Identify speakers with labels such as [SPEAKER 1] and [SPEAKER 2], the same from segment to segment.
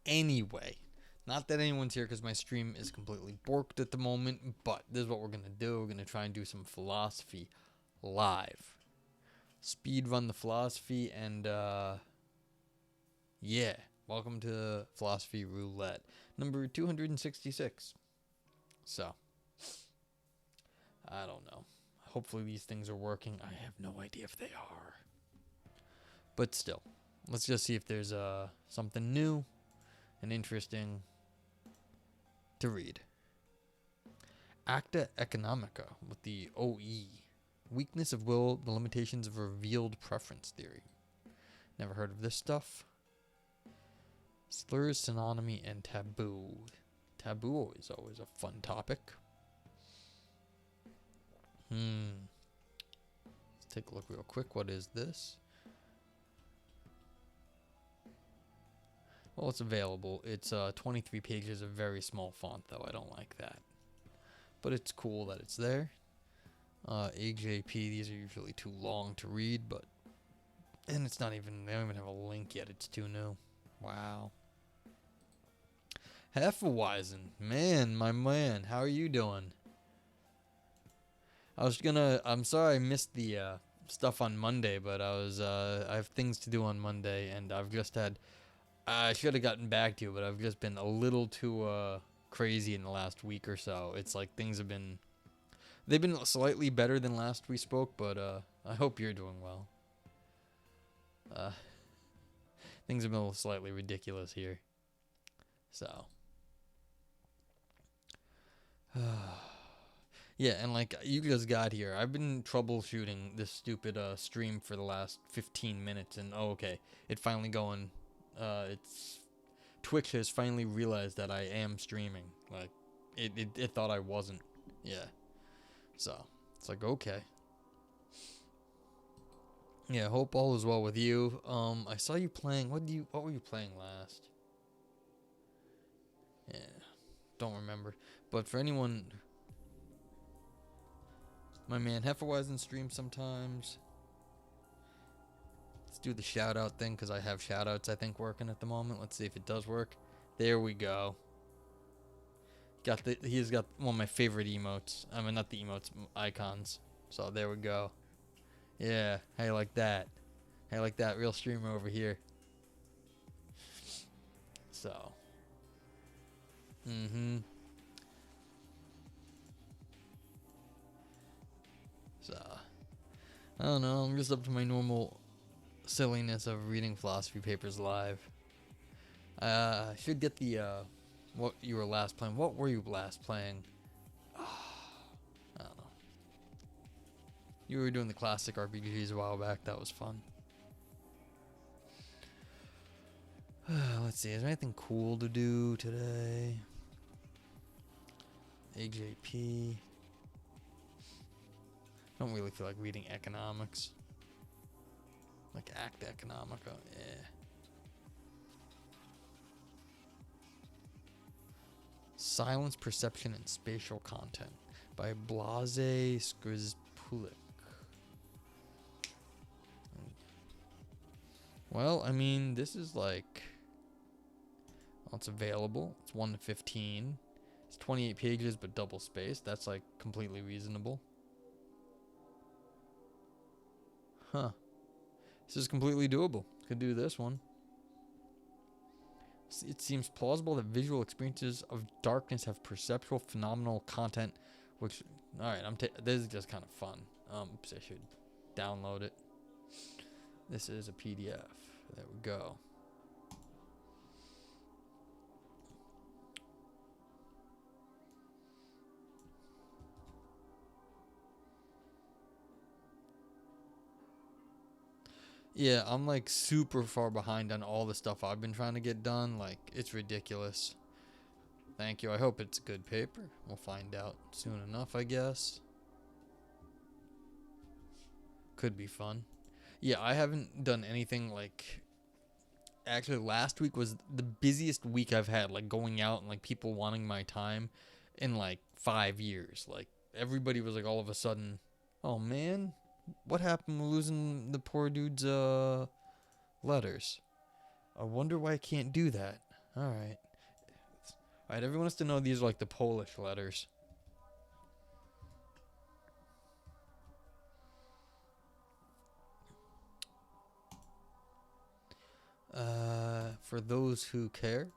[SPEAKER 1] Anyway, not that anyone's here because my stream is completely borked at the moment, but this is what we're going to do. We're going to try and do some philosophy live. Speed run the philosophy, and yeah, welcome to Philosophy Roulette, number 266. So, I don't know. Hopefully these things are working. I have no idea if they are. But still, let's just see if there's something new and interesting to read. Acta Economica with the OE. Weakness of will, the limitations of revealed preference theory. Never heard of this stuff. Slurs, synonymy, and taboo. Taboo is always a fun topic. Let's take a look real quick. What is this? Well, it's available. It's 23 pages of very small font, though. I don't like that. But it's cool that it's there. AJP, these are usually too long to read, but... And it's not even... They don't even have a link yet. It's too new. Wow. Hefeweizen. Man, my man. How are you doing? I'm sorry I missed the stuff on Monday, but I have things to do on Monday, and I've just had... I should have gotten back to you, but I've just been a little too crazy in the last week or so. It's like things have been... They've been slightly better than last we spoke, but I hope you're doing well. Things have been slightly ridiculous here. So. Yeah, and like, you just got here. I've been troubleshooting this stupid stream for the last 15 minutes, and okay, it's finally going... Twitch has finally realized that I am streaming. Like, it thought I wasn't. Yeah. So, it's like, okay. Yeah, hope all is well with you. I saw you playing, what were you playing last? Yeah, don't remember. But for anyone, my man Hefeweizen streams sometimes. Let's do the shout out thing, because I have shout outs, I think, working at the moment. Let's see if it does work. There we go. He's got one of my favorite emotes. I mean, not the emotes, icons. So there we go. Yeah, how you like that? How you like that? Real streamer over here. So. So. I don't know. I'm just up to my normal silliness of reading philosophy papers live. I should get the what you were last playing. What were you last playing? I don't know. You were doing the classic RPGs a while back. That was fun. Let's see. Is there anything cool to do today? AJP. I don't really feel like reading economics. Like Acta Economica. Yeah. Silence, Perception, and Spatial Content by Blazej Skrzypulec. Well, I mean, this is like... Well, it's available. It's 1 to 15. It's 28 pages, but double spaced. That's like completely reasonable. Huh. This is completely doable. Could do this one. It seems plausible that visual experiences of darkness have perceptual phenomenal content, which... Alright, this is just kind of fun. Oops, I should download it. This is a PDF. There we go. Yeah, I'm like super far behind on all the stuff I've been trying to get done. Like, it's ridiculous. Thank you. I hope it's good paper. We'll find out soon enough, I guess. Could be fun. Yeah, I haven't done anything like... Actually, last week was the busiest week I've had. Like, going out and like people wanting my time in like 5 years. Like, everybody was like all of a sudden, oh man, what happened to losing the poor dude's letters? I wonder why I can't do that. Alright. Alright, everyone has to know these are like the Polish letters. For those who care,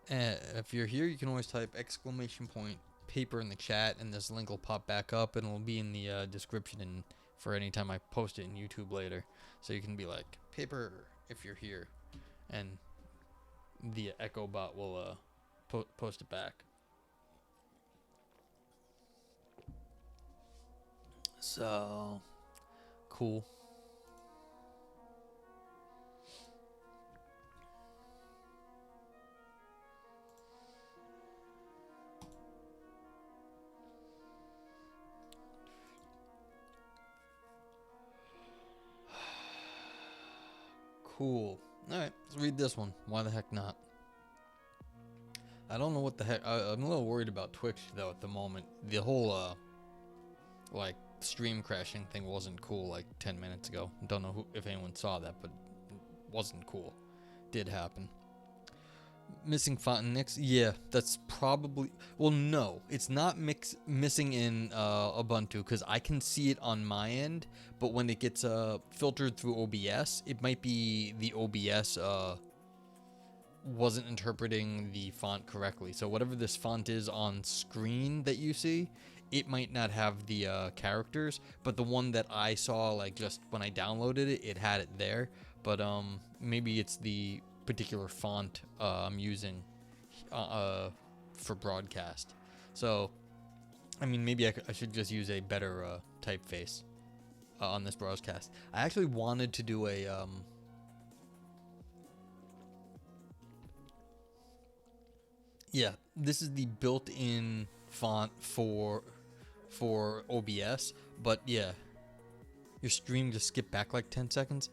[SPEAKER 1] if you're here, you can always type exclamation point paper in the chat, and this link will pop back up, and it'll be in the description and for any time I post it in YouTube later. So you can be like, paper if you're here, and the Echo bot will post it back. So, cool. Cool. Alright, let's read this one. Why the heck not? I don't know what the heck. I'm a little worried about Twitch, though, at the moment. The whole, like, stream crashing thing wasn't cool, like, 10 minutes ago. Don't know if anyone saw that, but it wasn't cool. Did happen. Missing font index? Yeah, that's probably... Well, no. It's not missing in Ubuntu, because I can see it on my end, but when it gets filtered through OBS, it might be the OBS wasn't interpreting the font correctly. So whatever this font is on screen that you see, it might not have the characters, but the one that I saw, like, just when I downloaded it, it had it there. But maybe it's the particular font I'm using for broadcast. So, I mean, maybe I should just use a better typeface on this broadcast. I actually wanted to do a yeah, this is the built-in font for OBS, but yeah, your stream just skipped back like 10 seconds.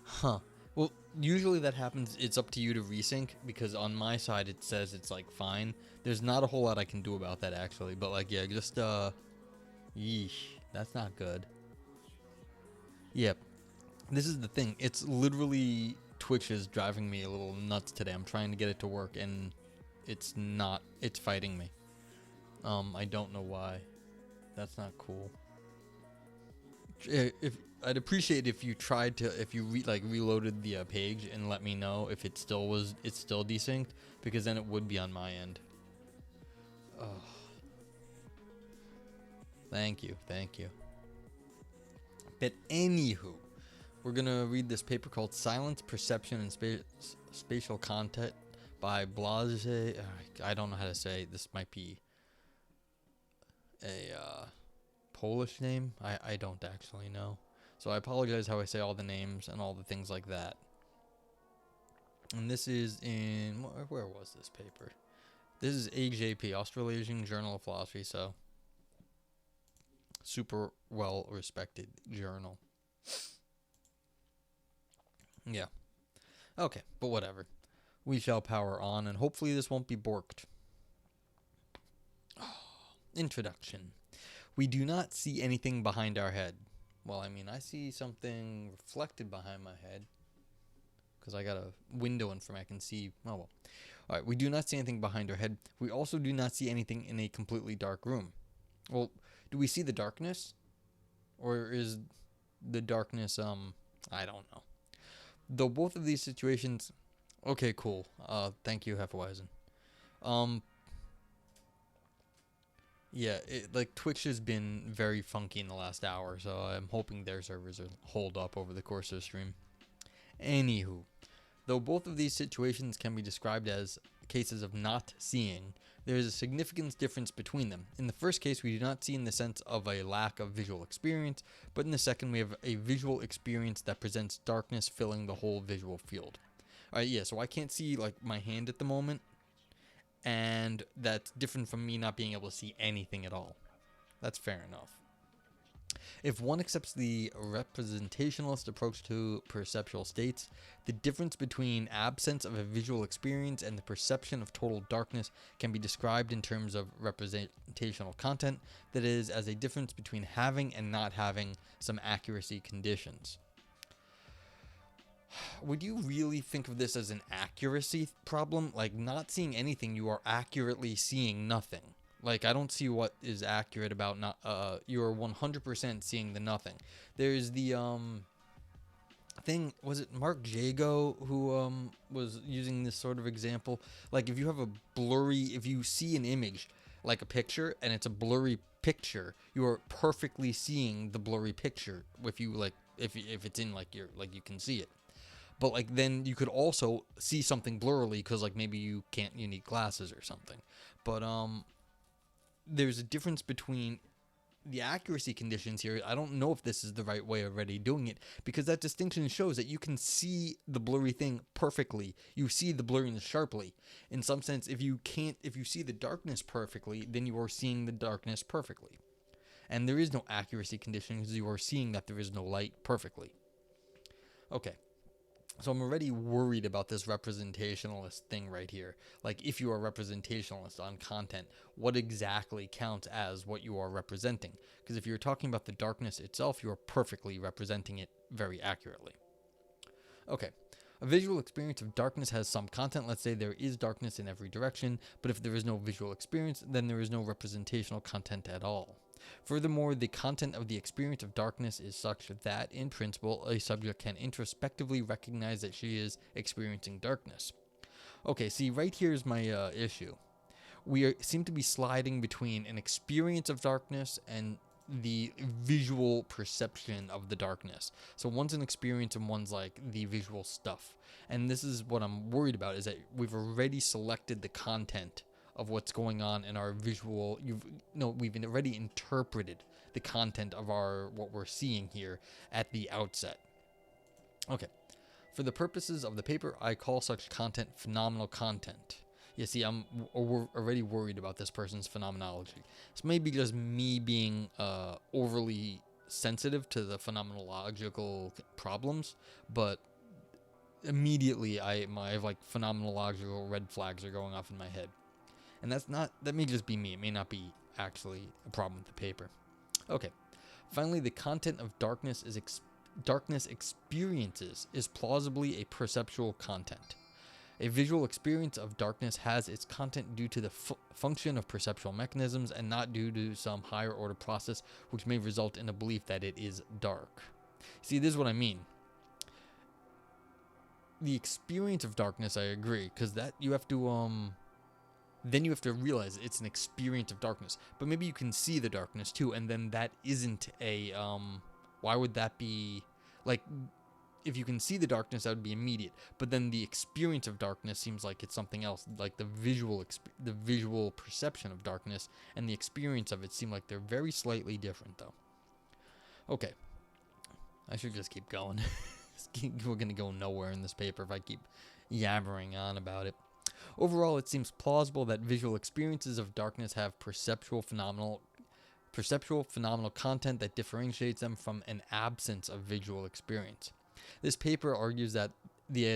[SPEAKER 1] Huh. Well, usually that happens. It's up to you to resync, because on my side it says it's like fine. There's not a whole lot I can do about that, actually, but like, yeah, just yeesh, that's not good. Yep. This is the thing. It's literally Twitch is driving me a little nuts today. I'm trying to get it to work, and it's not. It's fighting me. I don't know why. That's not cool. If I'd appreciate if you tried to, if you reloaded the page and let me know if it's still desynced, because then it would be on my end. Oh. Thank you. But anywho, we're gonna read this paper called "Silence, Perception, and Spatial Content" by Blazej. I don't know how to say it. This might be a Polish name. I don't actually know. So I apologize how I say all the names and all the things like that. And this is in... Where was this paper? This is AJP, Australasian Journal of Philosophy, so... super well-respected journal. Yeah. Okay, but whatever. We shall power on, and hopefully this won't be borked. Introduction. We do not see anything behind our head. Well, I mean, I see something reflected behind my head, because I got a window in front. I can see. Oh, well. All right, we do not see anything behind our head. We also do not see anything in a completely dark room. Well, do we see the darkness? Or is the darkness, I don't know. Though both of these situations... Okay, cool. Thank you, Hefeweizen. Yeah, like, Twitch has been very funky in the last hour, so I'm hoping their servers will hold up over the course of the stream. Anywho, though both of these situations can be described as cases of not seeing, there is a significant difference between them. In the first case, we do not see in the sense of a lack of visual experience, but in the second, we have a visual experience that presents darkness filling the whole visual field. Alright, yeah, so I can't see, like, my hand at the moment, and that's different from me not being able to see anything at all. That's fair enough. If one accepts the representationalist approach to perceptual states, the difference between absence of a visual experience and the perception of total darkness can be described in terms of representational content, that is, as a difference between having and not having some accuracy conditions. would you really think of this as an accuracy problem? Like, not seeing anything, you are accurately seeing nothing. Like, I don't see what is accurate about not, you're 100% seeing the nothing. There's the, thing, was it Mark Jago who, was using this sort of example? Like, if you have a blurry, if you see an image, like a picture, and it's a blurry picture, you are perfectly seeing the blurry picture if you, like, if it's in, like, your, like, you can see it. But like then you could also see something blurrily because like maybe you need glasses or something. But there's a difference between the accuracy conditions here. I don't know if this is the right way of already doing it, because that distinction shows that you can see the blurry thing perfectly. You see the blurriness sharply. In some sense, if you see the darkness perfectly, then you are seeing the darkness perfectly. And there is no accuracy condition because you are seeing that there is no light perfectly. Okay. So I'm already worried about this representationalist thing right here. Like, if you are representationalist on content, what exactly counts as what you are representing? Because if you're talking about the darkness itself, you are perfectly representing it very accurately. Okay. A visual experience of darkness has some content. Let's say there is darkness in every direction, but if there is no visual experience, then there is no representational content at all. Furthermore, the content of the experience of darkness is such that, in principle, a subject can introspectively recognize that she is experiencing darkness. Okay, see, right here is my issue. We seem to be sliding between an experience of darkness and the visual perception of the darkness. So one's an experience and one's like the visual stuff. And this is what I'm worried about, is that we've already selected the content of what's going on in our visual. We've already interpreted the content of what we're seeing here at the outset. Okay. For the purposes of the paper, I call such content phenomenal content. You see, I'm already worried about this person's phenomenology. It's maybe just me being overly sensitive to the phenomenological problems, but immediately I have like phenomenological red flags are going off in my head. And that may just be me. It may not be actually a problem with the paper. Okay. Finally, the content of darkness experiences is plausibly a perceptual content. A visual experience of darkness has its content due to the function of perceptual mechanisms and not due to some higher order process which may result in a belief that it is dark. See, this is what I mean. The experience of darkness, I agree, because that you have to then you have to realize it's an experience of darkness. But maybe you can see the darkness too, and then that isn't a why would that be? Like, if you can see the darkness, that would be immediate. But then the experience of darkness seems like it's something else. Like the visual perception of darkness and the experience of it seem like they're very slightly different, though. Okay, I should just keep going. We're gonna go nowhere in this paper if I keep yammering on about it. Overall, it seems plausible that visual experiences of darkness have perceptual phenomenal content that differentiates them from an absence of visual experience. This paper argues that the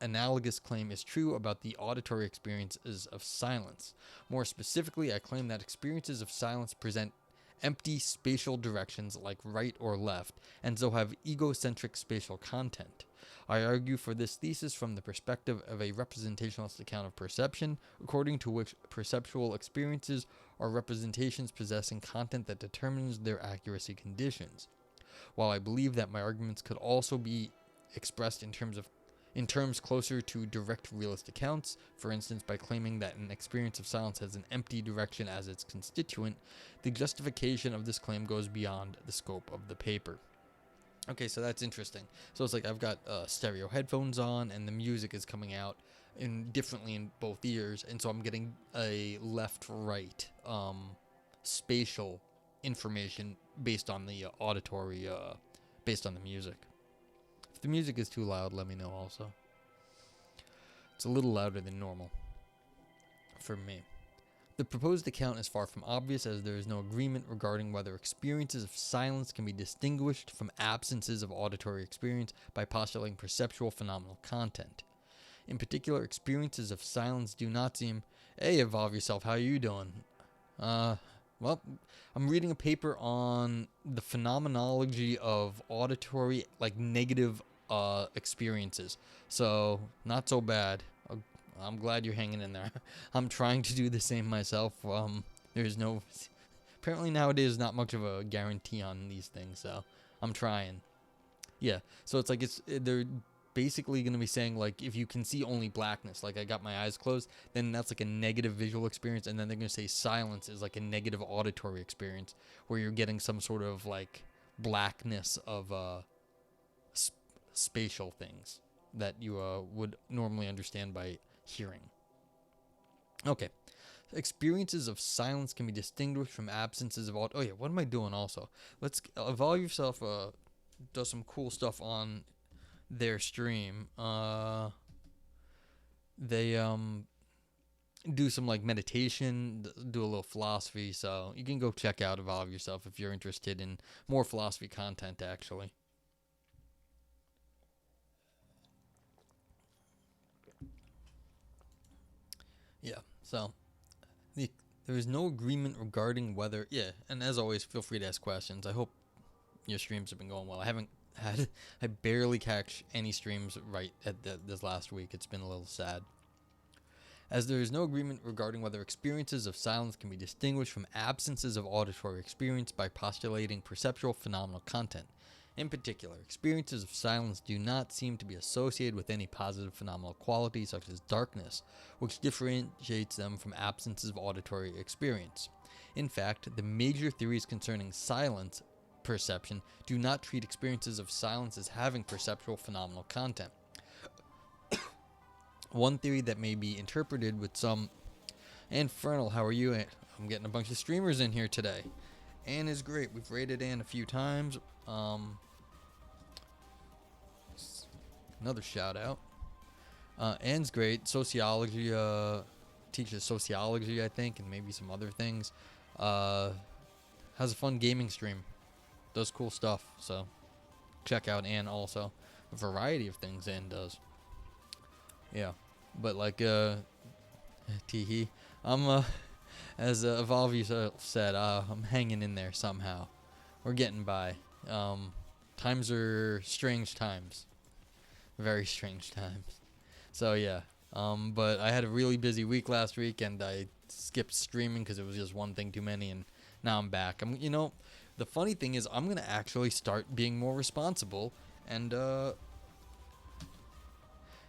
[SPEAKER 1] analogous claim is true about the auditory experiences of silence. More specifically, I claim that experiences of silence present empty spatial directions like right or left, and so have egocentric spatial content. I argue for this thesis from the perspective of a representationalist account of perception, according to which perceptual experiences are representations possessing content that determines their accuracy conditions. While I believe that my arguments could also be expressed in terms closer to direct realist accounts, for instance by claiming that an experience of silence has an empty direction as its constituent, the justification of this claim goes beyond the scope of the paper. Okay, so that's interesting. So it's like I've got stereo headphones on, and the music is coming out differently in both ears, and so I'm getting a left-right spatial information based on the auditory, based on the music. If the music is too loud, let me know also. It's a little louder than normal for me. The proposed account is far from obvious, as there is no agreement regarding whether experiences of silence can be distinguished from absences of auditory experience by postulating perceptual phenomenal content. In particular, experiences of silence do not seem, "Hey, Evolve Yourself, how are you doing?" Well, I'm reading a paper on the phenomenology of auditory, like negative experiences. So not so bad. I'm glad you're hanging in there. I'm trying to do the same myself. There's no apparently nowadays not much of a guarantee on these things, so I'm trying. Yeah. So it's like they're basically going to be saying like if you can see only blackness, like I got my eyes closed, then that's like a negative visual experience, and then they're going to say silence is like a negative auditory experience where you're getting some sort of like blackness of spatial things that you would normally understand by hearing. Okay. Experiences of silence can be distinguished from absences of oh yeah, what am I doing also? Let's Evolve Yourself does some cool stuff on their stream. They do some like meditation, do a little philosophy, so you can go check out Evolve Yourself if you're interested in more philosophy content actually. Yeah, so there is no agreement regarding whether and as always feel free to ask questions. I hope your streams have been going well. I barely catch any streams right at this last week. It's been a little sad. As there is no agreement regarding whether experiences of silence can be distinguished from absences of auditory experience by postulating perceptual phenomenal content. In particular, experiences of silence do not seem to be associated with any positive phenomenal quality such as darkness, which differentiates them from absences of auditory experience. In fact, the major theories concerning silence perception do not treat experiences of silence as having perceptual phenomenal content. One theory that may be interpreted with some... Infernal, how are you? I'm getting a bunch of streamers in here today. Anne is great. We've rated Anne a few times. Another shout out. Anne's great. Sociology, teaches sociology, I think, and maybe some other things. Has a fun gaming stream. Does cool stuff, so check out Anne also. A variety of things Anne does. Yeah, but like, teehee. As Evolve Yourself said, I'm hanging in there somehow. We're getting by. Times are strange times. Very strange times. So yeah. But I had a really busy week last week, and I skipped streaming because it was just one thing too many, and now I'm back. The funny thing is, I'm gonna actually start being more responsible, and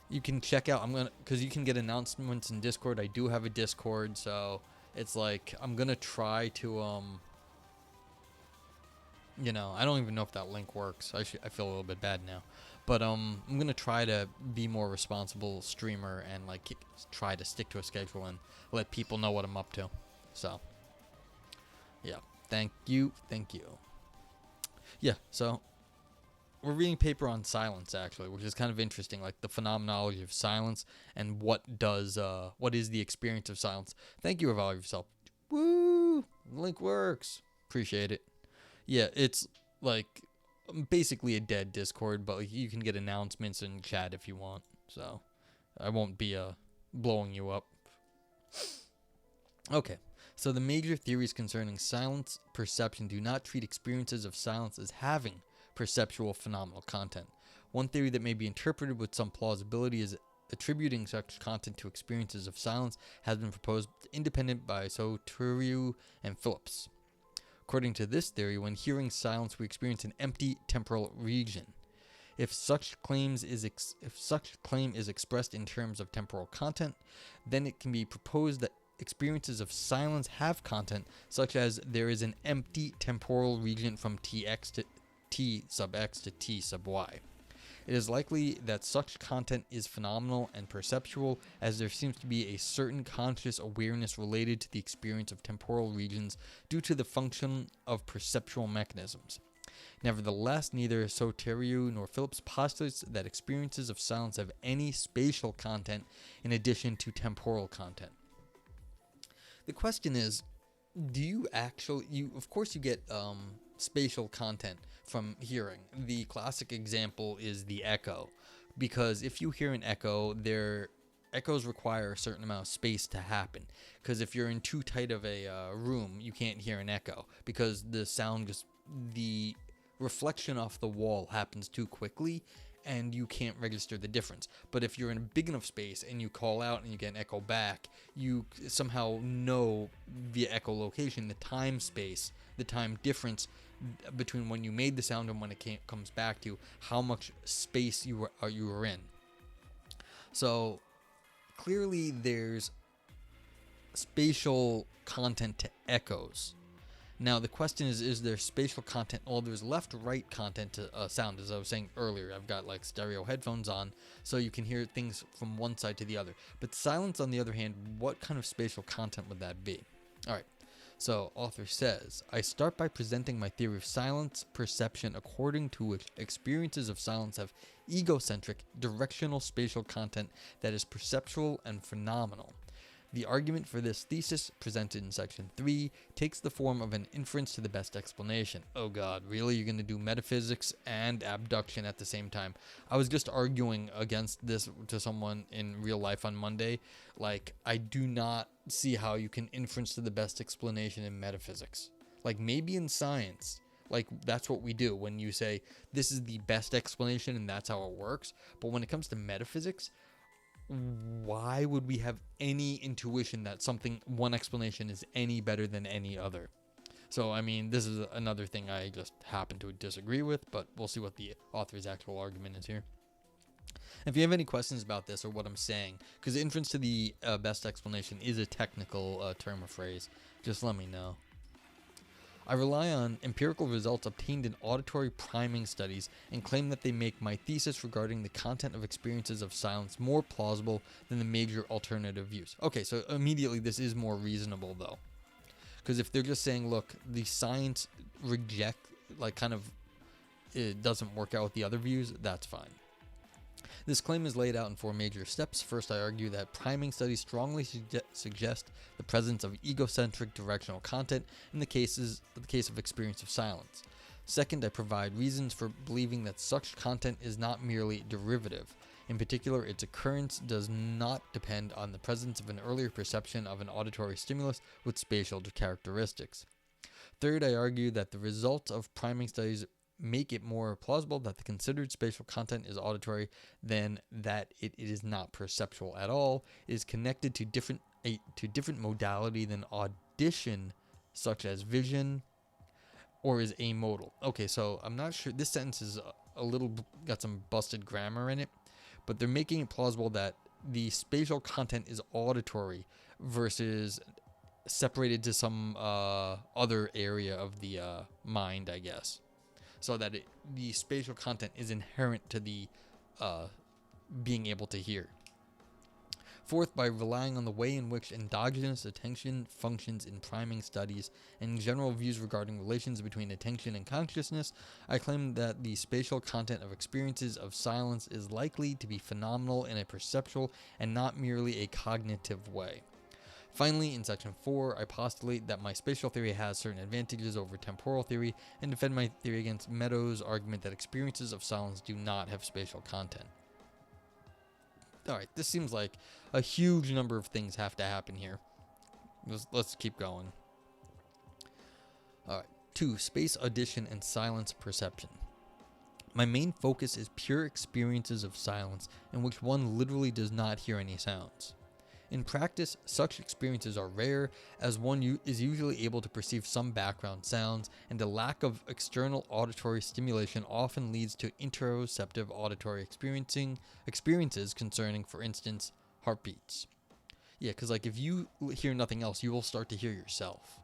[SPEAKER 1] you can check out. Because you can get announcements in Discord. I do have a Discord, so it's like I'm gonna try to I don't even know if that link works. I feel a little bit bad now, but I'm gonna try to be more responsible streamer and like try to stick to a schedule and let people know what I'm up to. So yeah, thank you. Yeah, so we're reading a paper on silence actually, which is kind of interesting, like the phenomenology of silence and what is the experience of silence. Thank you, Evolve Yourself. Woo! Link works. Appreciate it. Yeah, it's like basically a dead Discord, but like, you can get announcements and chat if you want. So I won't be blowing you up. Okay. So the major theories concerning silence perception do not treat experiences of silence as having perceptual phenomenal content. One theory that may be interpreted with some plausibility is attributing such content to experiences of silence has been proposed independent by Soteriou and Phillips. According to this theory, when hearing silence, we experience an empty temporal region. If such claim is expressed in terms of temporal content, then it can be proposed that experiences of silence have content, such as there is an empty temporal region from Tx to T sub x to T sub y. It is likely that such content is phenomenal and perceptual, as there seems to be a certain conscious awareness related to the experience of temporal regions due to the function of perceptual mechanisms. Nevertheless, neither Soteriou nor Phillips postulates that experiences of silence have any spatial content in addition to temporal content. The question is, do you actually... of course you get spatial content from hearing. The classic example is the echo, because if you hear an echo, echoes require a certain amount of space to happen, because if you're in too tight of a room, you can't hear an echo, because the reflection off the wall happens too quickly, and you can't register the difference. But if you're in a big enough space and you call out and you get an echo back, you somehow know via echolocation the time space, the time difference between when you made the sound and when it comes back to you, how much space you were in. So clearly there's spatial content to echoes. Now the question is there spatial content? Well, there's left-right content to sound, as I was saying earlier. I've got like stereo headphones on, so you can hear things from one side to the other. But silence, on the other hand, what kind of spatial content would that be? All right, so author says, I start by presenting my theory of silence perception, according to which experiences of silence have egocentric, directional spatial content that is perceptual and phenomenal. The argument for this thesis, presented in section 3, takes the form of an inference to the best explanation. Oh god, really? You're going to do metaphysics and abduction at the same time? I was just arguing against this to someone in real life on Monday. Like, I do not see how you can inference to the best explanation in metaphysics. Like, maybe in science. Like, that's what we do when you say, this is the best explanation and that's how it works. But when it comes to metaphysics, why would we have any intuition that one explanation is any better than any other? So, I mean, this is another thing I just happen to disagree with, but we'll see what the author's actual argument is here. If you have any questions about this or what I'm saying, because inference to the best explanation is a technical term or phrase, just let me know. I rely on empirical results obtained in auditory priming studies and claim that they make my thesis regarding the content of experiences of silence more plausible than the major alternative views. Okay, so immediately this is more reasonable though. Because if they're just saying, look, the science it doesn't work out with the other views, that's fine. This claim is laid out in 4 major steps. First, I argue that priming studies strongly suggest the presence of egocentric directional content in the case of experience of silence. Second, I provide reasons for believing that such content is not merely derivative. In particular, its occurrence does not depend on the presence of an earlier perception of an auditory stimulus with spatial characteristics. Third, I argue that the results of priming studies make it more plausible that the considered spatial content is auditory than that it is not perceptual at all, is connected to different modality than audition, such as vision, or is amodal. Okay, so I'm not sure, this sentence is a little got some busted grammar in it, but they're making it plausible that the spatial content is auditory versus separated to some other area of the mind, I guess. So that the spatial content is inherent to the being able to hear. Fourth, by relying on the way in which endogenous attention functions in priming studies and general views regarding relations between attention and consciousness, I claim that the spatial content of experiences of silence is likely to be phenomenal in a perceptual and not merely a cognitive way. Finally, in section 4, I postulate that my spatial theory has certain advantages over temporal theory and defend my theory against Meadows' argument that experiences of silence do not have spatial content. Alright, this seems like a huge number of things have to happen here. Let's keep going. Alright, 2. Space audition and silence perception. My main focus is pure experiences of silence in which one literally does not hear any sounds. In practice, such experiences are rare, as one is usually able to perceive some background sounds, and a lack of external auditory stimulation often leads to interoceptive auditory experiences concerning, for instance, heartbeats. Yeah, because if you hear nothing else, you will start to hear yourself.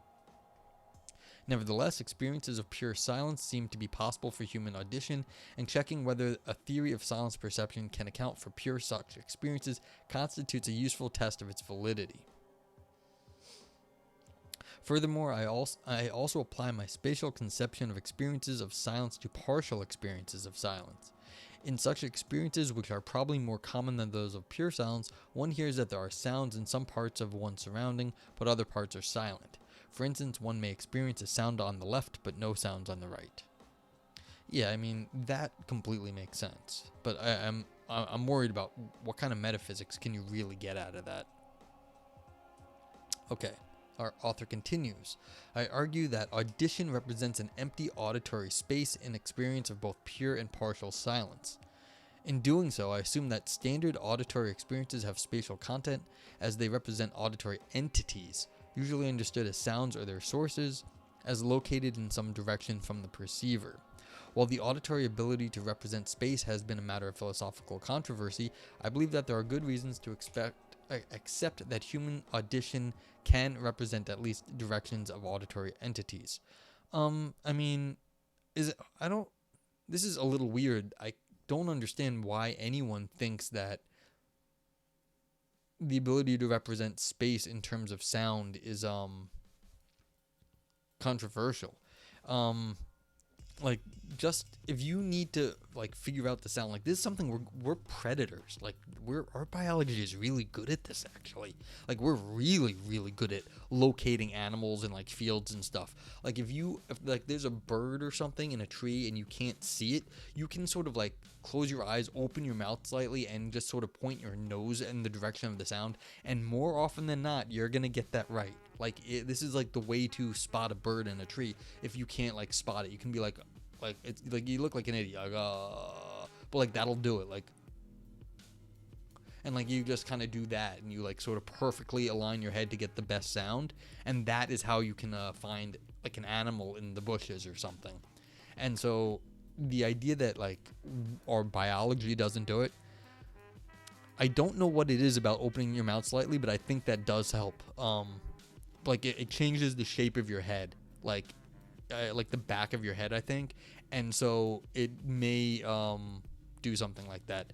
[SPEAKER 1] Nevertheless, experiences of pure silence seem to be possible for human audition, and checking whether a theory of silence perception can account for pure such experiences constitutes a useful test of its validity. Furthermore, I also apply my spatial conception of experiences of silence to partial experiences of silence. In such experiences, which are probably more common than those of pure silence, one hears that there are sounds in some parts of one's surrounding, but other parts are silent. For instance, one may experience a sound on the left, but no sounds on the right. Yeah, I mean, that completely makes sense. But I'm worried about what kind of metaphysics can you really get out of that. Okay, our author continues. I argue that audition represents an empty auditory space in experience of both pure and partial silence. In doing so, I assume that standard auditory experiences have spatial content as they represent auditory entities, usually understood as sounds or their sources, as located in some direction from the perceiver. While the auditory ability to represent space has been a matter of philosophical controversy, I believe that there are good reasons to accept that human audition can represent at least directions of auditory entities. I mean, is it? I don't. This is a little weird. I don't understand why anyone thinks that the ability to represent space in terms of sound is controversial. Like, just if you need to like figure out the sound, like this is something we're predators. Like our biology is really good at this actually. Like we're really good at locating animals in like fields and stuff. Like if like there's a bird or something in a tree and you can't see it, you can sort of like close your eyes, open your mouth slightly, and just sort of point your nose in the direction of the sound, and more often than not you're gonna get that right. Like this is like the way to spot a bird in a tree. If you can't like spot it, you can be like it's like you look like an idiot, like, but like that'll do it. Like, and like you just kind of do that, and you like sort of perfectly align your head to get the best sound, and that is how you can find like an animal in the bushes or something. And so the idea that like our biology doesn't do it, I don't know what it is about opening your mouth slightly, but I think that does help. Like it changes the shape of your head, like the back of your head, I think, and so it may do something like that.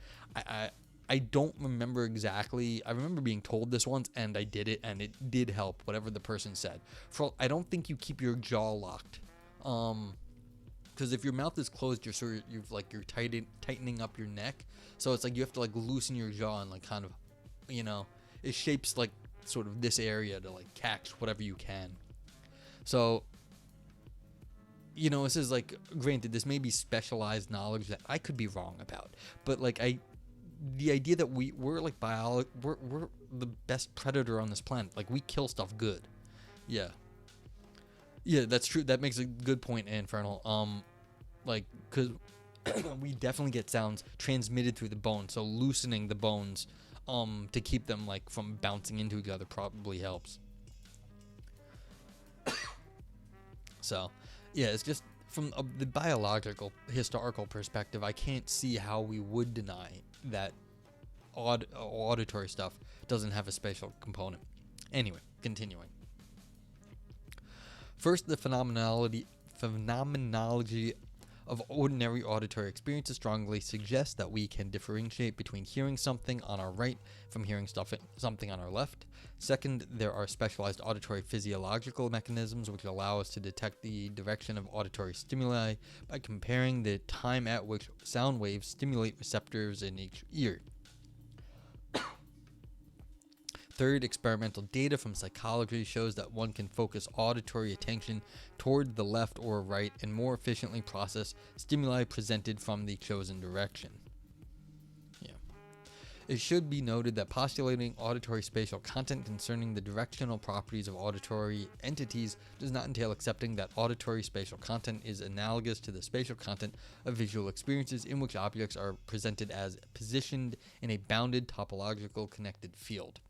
[SPEAKER 1] I don't remember exactly. I remember being told this once, and I did it, and it did help. Whatever the person said. I don't think you keep your jaw locked, because if your mouth is closed, you're tightening up your neck. So it's like you have to like loosen your jaw and like kind of, it shapes like sort of this area to like catch whatever you can. So, this is like, granted, this may be specialized knowledge that I could be wrong about, but like the idea that we're like we're the best predator on this planet. Like we kill stuff good. Yeah, that's true. That makes a good point, Infernal. Like because we definitely get sounds transmitted through the bones, so loosening the bones to keep them like from bouncing into each other probably helps. So yeah, it's just from the biological historical perspective, I can't see how we would deny that auditory stuff doesn't have a spatial component. Anyway, continuing. First, the phenomenology of ordinary auditory experiences strongly suggests that we can differentiate between hearing something on our right from hearing something on our left. Second, there are specialized auditory physiological mechanisms which allow us to detect the direction of auditory stimuli by comparing the time at which sound waves stimulate receptors in each ear. Third, experimental data from psychology shows that one can focus auditory attention toward the left or right and more efficiently process stimuli presented from the chosen direction. Yeah. It should be noted that postulating auditory spatial content concerning the directional properties of auditory entities does not entail accepting that auditory spatial content is analogous to the spatial content of visual experiences in which objects are presented as positioned in a bounded topological connected field.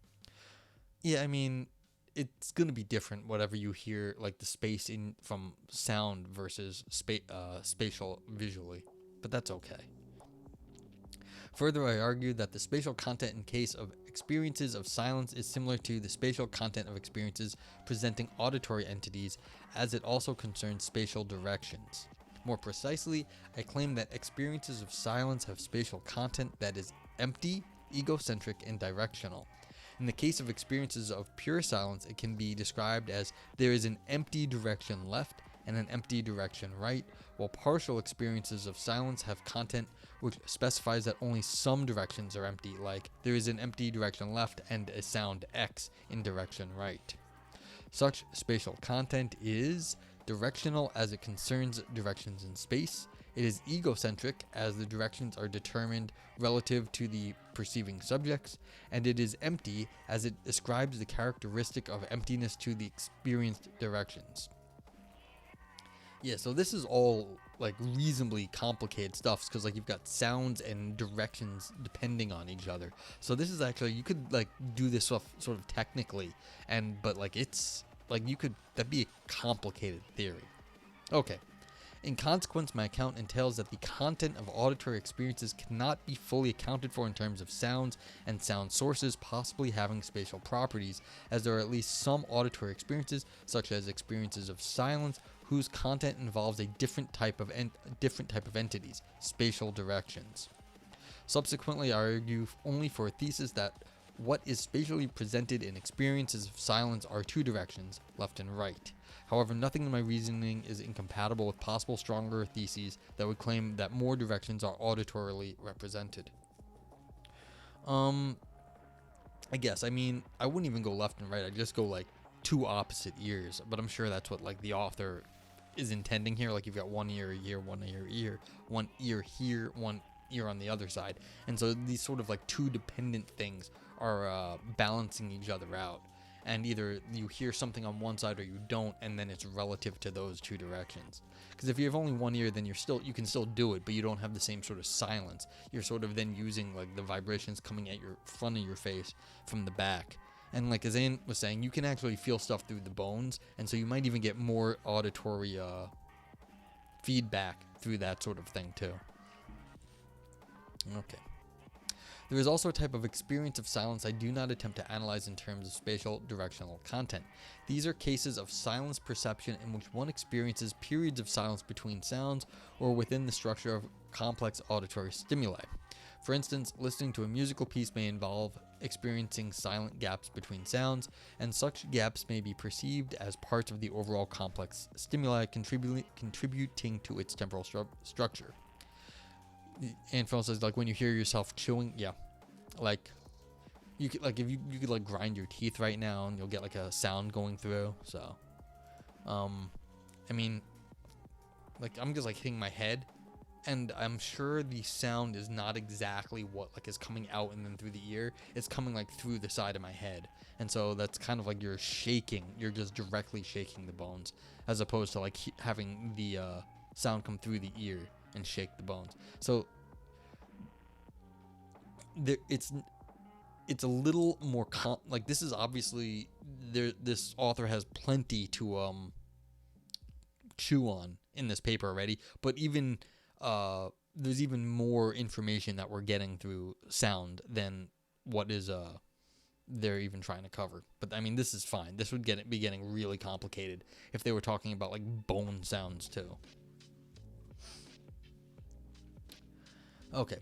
[SPEAKER 1] Yeah, I mean, it's going to be different whatever you hear, like the space in from sound versus spatial visually, but that's okay. Further, I argue that the spatial content in case of experiences of silence is similar to the spatial content of experiences presenting auditory entities, as it also concerns spatial directions. More precisely, I claim that experiences of silence have spatial content that is empty, egocentric, and directional. In the case of experiences of pure silence, it can be described as there is an empty direction left and an empty direction right, while partial experiences of silence have content which specifies that only some directions are empty, like there is an empty direction left and a sound X in direction right. Such spatial content is directional as it concerns directions in space. It is egocentric as the directions are determined relative to the perceiving subjects, and it is empty as it ascribes the characteristic of emptiness to the experienced directions. Yeah, so this is all like reasonably complicated stuff, because like you've got sounds and directions depending on each other. So this is actually, you could like do this stuff sort of technically, but like it's like that'd be a complicated theory. Okay. In consequence, my account entails that the content of auditory experiences cannot be fully accounted for in terms of sounds and sound sources possibly having spatial properties, as there are at least some auditory experiences, such as experiences of silence, whose content involves a different type of entities, spatial directions. Subsequently, I argue only for a thesis that what is spatially presented in experiences of silence are two directions, left and right. However, nothing in my reasoning is incompatible with possible stronger theses that would claim that more directions are auditorily represented. I guess, I mean, I wouldn't even go left and right, I'd just go like two opposite ears, but I'm sure that's what like the author is intending here. Like you've got one ear here, one ear here, one ear here, one ear on the other side. And so these sort of like two dependent things are balancing each other out. And either you hear something on one side or you don't, and then it's relative to those two directions. Because if you have only one ear, then you can still do it, but you don't have the same sort of silence. You're sort of then using like the vibrations coming at your front of your face from the back. And like as Anne was saying, you can actually feel stuff through the bones, and so you might even get more auditory feedback through that sort of thing too. Okay. There is also a type of experience of silence I do not attempt to analyze in terms of spatial directional content. These are cases of silence perception in which one experiences periods of silence between sounds or within the structure of complex auditory stimuli. For instance, listening to a musical piece may involve experiencing silent gaps between sounds, and such gaps may be perceived as parts of the overall complex stimuli contributing to its temporal structure. And Phil says, like, when you hear yourself chewing, yeah, like, you could, like, if you could, like, grind your teeth right now, and you'll get, like, a sound going through, so, I mean, like, I'm just, like, hitting my head, and I'm sure the sound is not exactly what, like, is coming out and then through the ear, it's coming, like, through the side of my head, and so that's kind of like you're just directly shaking the bones, as opposed to, like, having the, sound come through the ear and shake the bones. So it's a little more like, this is obviously this author has plenty to chew on in this paper already, but even there's even more information that we're getting through sound than what is they're even trying to cover. But I mean, this is fine. This would be getting really complicated if they were talking about like bone sounds too. Okay,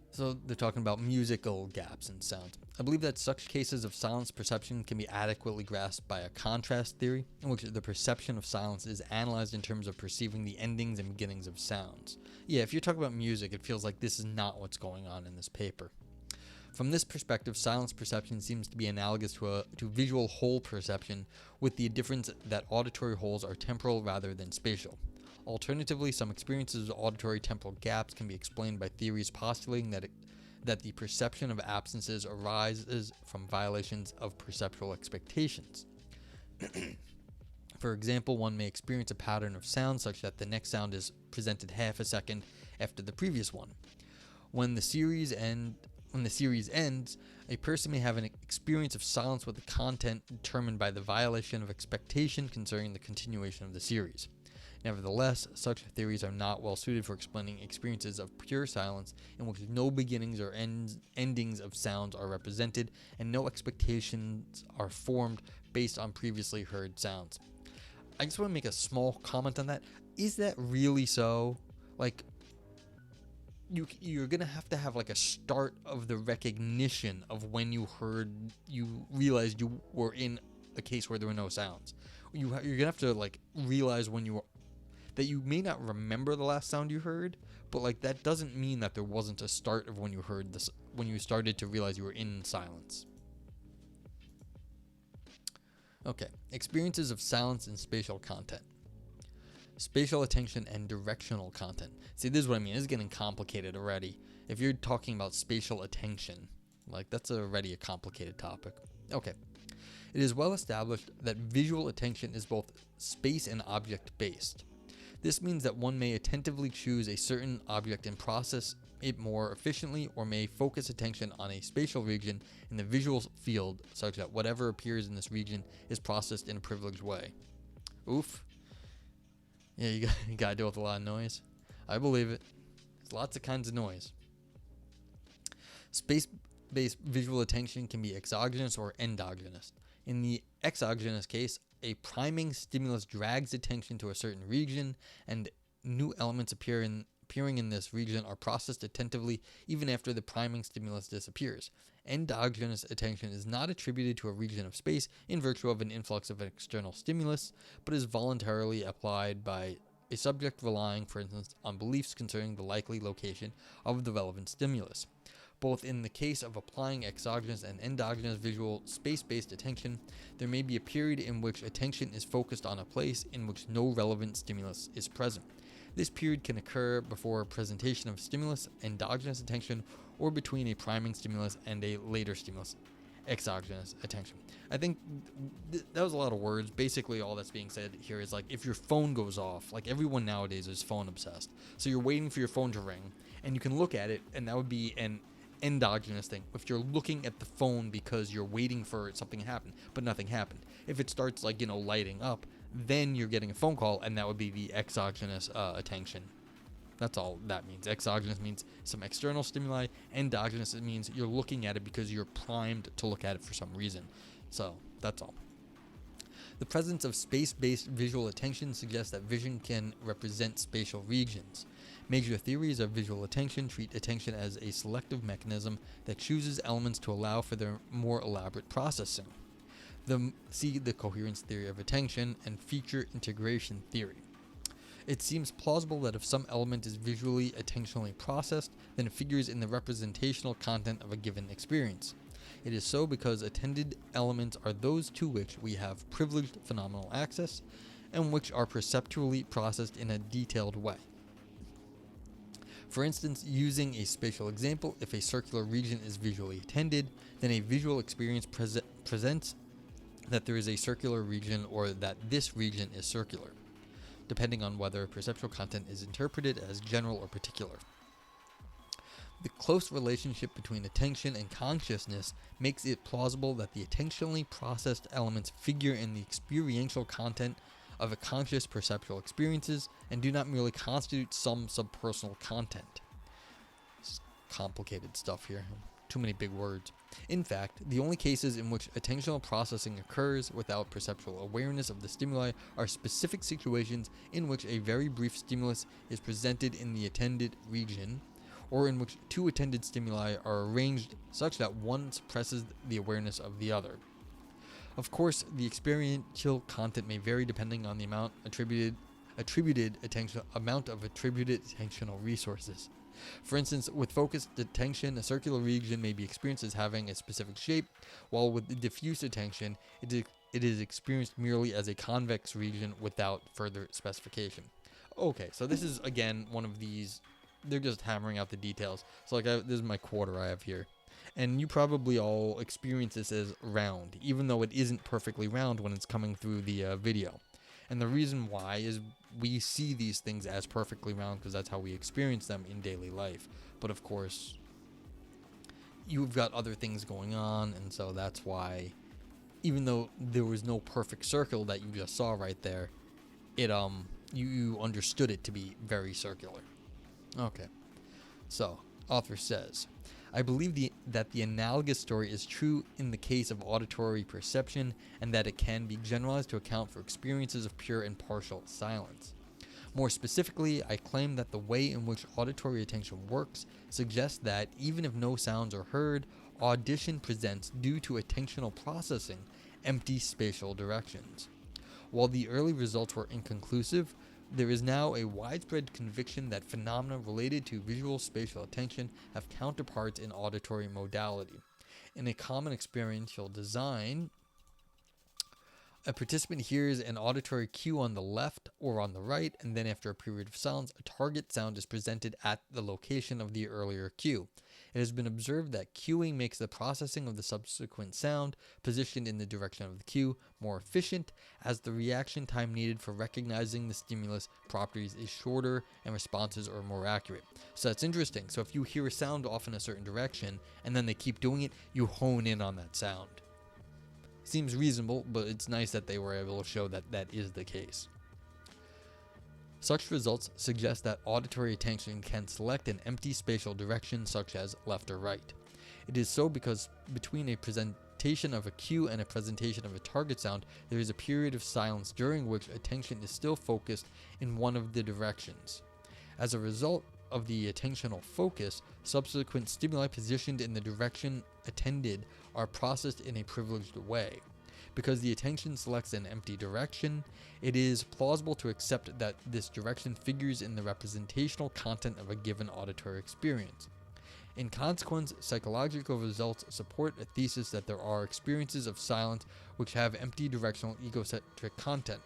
[SPEAKER 1] so they're talking about musical gaps in sound. I believe that such cases of silence perception can be adequately grasped by a contrast theory, in which the perception of silence is analyzed in terms of perceiving the endings and beginnings of sounds. Yeah, if you're talking about music, it feels like this is not what's going on in this paper. From this perspective, silence perception seems to be analogous to visual whole perception, with the difference that auditory wholes are temporal rather than spatial. Alternatively, some experiences of auditory temporal gaps can be explained by theories postulating that the perception of absences arises from violations of perceptual expectations. For example, one may experience a pattern of sound such that the next sound is presented half a second after the previous one. When the series ends, a person may have an experience of silence with the content determined by the violation of expectation concerning the continuation of the series. Nevertheless, such theories are not well suited for explaining experiences of pure silence in which no beginnings or endings of sounds are represented and no expectations are formed based on previously heard sounds. I just want to make a small comment on that. Is that really so? Like, you're going to have like a start of the recognition of when you realized you were in a case where there were no sounds. You're going to have to like realize that you may not remember the last sound you heard, but like that doesn't mean that there wasn't a start of when you heard this, when you started to realize you were in silence. Okay, experiences of silence and spatial content. Spatial attention and directional content. See, this is what I mean. This is getting complicated already. If you're talking about spatial attention, like that's already a complicated topic. Okay. It is well established that visual attention is both space and object based. This means that one may attentively choose a certain object and process it more efficiently, or may focus attention on a spatial region in the visual field such that whatever appears in this region is processed in a privileged way. Oof. Yeah, you gotta deal with a lot of noise. I believe it. There's lots of kinds of noise. Space-based visual attention can be exogenous or endogenous. In the exogenous case, a priming stimulus drags attention to a certain region, and new elements appearing in this region are processed attentively even after the priming stimulus disappears. Endogenous attention is not attributed to a region of space in virtue of an influx of an external stimulus, but is voluntarily applied by a subject relying, for instance, on beliefs concerning the likely location of the relevant stimulus. Both in the case of applying exogenous and endogenous visual space-based attention, there may be a period in which attention is focused on a place in which no relevant stimulus is present. This period can occur before a presentation of stimulus, endogenous attention, or between a priming stimulus and a later stimulus, exogenous attention. I think that was a lot of words. Basically, all that's being said here is like if your phone goes off, like everyone nowadays is phone obsessed. So you're waiting for your phone to ring, and you can look at it, and that would be an endogenous thing. If you're looking at the phone because you're waiting for something to happen, but nothing happened. If it starts lighting up, then you're getting a phone call, and that would be the exogenous attention. That's all that means. Exogenous means some external stimuli. Endogenous, it means you're looking at it because you're primed to look at it for some reason. So that's all. The presence of space-based visual attention suggests that vision can represent spatial regions. Major theories of visual attention treat attention as a selective mechanism that chooses elements to allow for their more elaborate processing. See the coherence theory of attention and feature integration theory. It seems plausible that if some element is visually attentionally processed, then it figures in the representational content of a given experience. It is so because attended elements are those to which we have privileged phenomenal access, and which are perceptually processed in a detailed way. For instance, using a spatial example, if a circular region is visually attended, then a visual experience presents that there is a circular region or that this region is circular, depending on whether perceptual content is interpreted as general or particular. The close relationship between attention and consciousness makes it plausible that the attentionally processed elements figure in the experiential content of a conscious perceptual experiences and do not merely constitute some subpersonal content. It's complicated stuff here. Too many big words. In fact, the only cases in which attentional processing occurs without perceptual awareness of the stimuli are specific situations in which a very brief stimulus is presented in the attended region, or in which two attended stimuli are arranged such that one suppresses the awareness of the other. Of course, the experiential content may vary depending on the amount of attributed attentional resources. For instance, with focused attention, a circular region may be experienced as having a specific shape, while with diffuse attention, it is experienced merely as a convex region without further specification. Okay, so this is, again, one of these, they're just hammering out the details. So this is my quarter I have here. And you probably all experience this as round, even though it isn't perfectly round when it's coming through the video. And the reason why is we see these things as perfectly round because that's how we experience them in daily life. But of course, you've got other things going on, and so that's why, even though there was no perfect circle that you just saw right there, it you understood it to be very circular. Okay, so author says, I believe that the analogous story is true in the case of auditory perception, and that it can be generalized to account for experiences of pure and partial silence. More specifically, I claim that the way in which auditory attention works suggests that, even if no sounds are heard, audition presents, due to attentional processing, empty spatial directions. While the early results were inconclusive, there is now a widespread conviction that phenomena related to visual spatial attention have counterparts in auditory modality. In a common experiential design, a participant hears an auditory cue on the left or on the right, and then after a period of silence, a target sound is presented at the location of the earlier cue. It has been observed that cueing makes the processing of the subsequent sound positioned in the direction of the cue more efficient, as the reaction time needed for recognizing the stimulus properties is shorter and responses are more accurate. So that's interesting. So if you hear a sound off in a certain direction and then they keep doing it, you hone in on that sound. Seems reasonable, but it's nice that they were able to show that that is the case. Such results suggest that auditory attention can select an empty spatial direction such as left or right. It is so because between a presentation of a cue and a presentation of a target sound, there is a period of silence during which attention is still focused in one of the directions. As a result of the attentional focus, subsequent stimuli positioned in the direction attended are processed in a privileged way. Because the attention selects an empty direction, it is plausible to accept that this direction figures in the representational content of a given auditory experience. In consequence, psychological results support a thesis that there are experiences of silence which have empty directional egocentric content.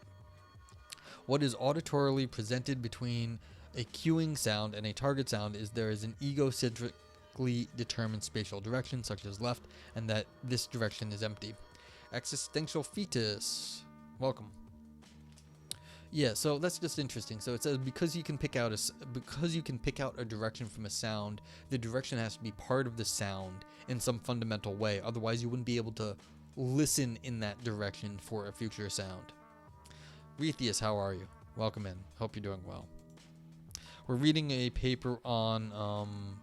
[SPEAKER 1] What is auditorily presented between a cueing sound and a target sound is there is an egocentrically determined spatial direction, such as left, and that this direction is empty. Existential fetus. Welcome. Yeah, so that's just interesting. So it says because you can pick out a direction from a sound, the direction has to be part of the sound in some fundamental way. Otherwise, you wouldn't be able to listen in that direction for a future sound. Retheus, how are you? Welcome in. Hope you're doing well. We're reading a paper on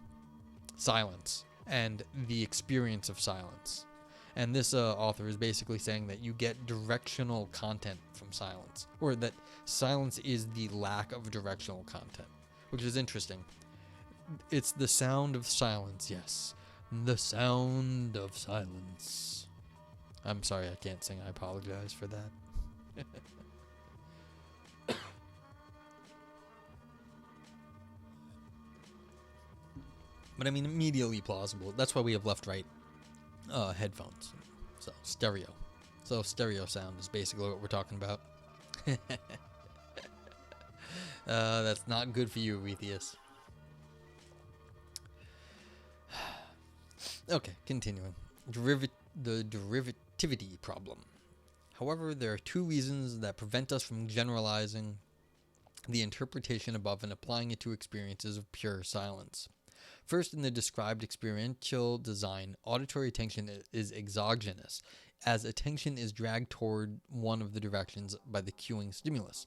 [SPEAKER 1] silence and the experience of silence. And this author is basically saying that you get directional content from silence, or that silence is the lack of directional content, which is interesting. It's the sound of silence, yes. The sound of silence. I'm sorry I can't sing. I apologize for that. But I mean, immediately plausible. That's why we have left-right headphones. So, stereo. So, stereo sound is basically what we're talking about. That's not good for you, Retheus. Okay, continuing. The derivativity problem. However, there are two reasons that prevent us from generalizing the interpretation above and applying it to experiences of pure silence. First, in the described experiential design, auditory attention is exogenous, as attention is dragged toward one of the directions by the cueing stimulus.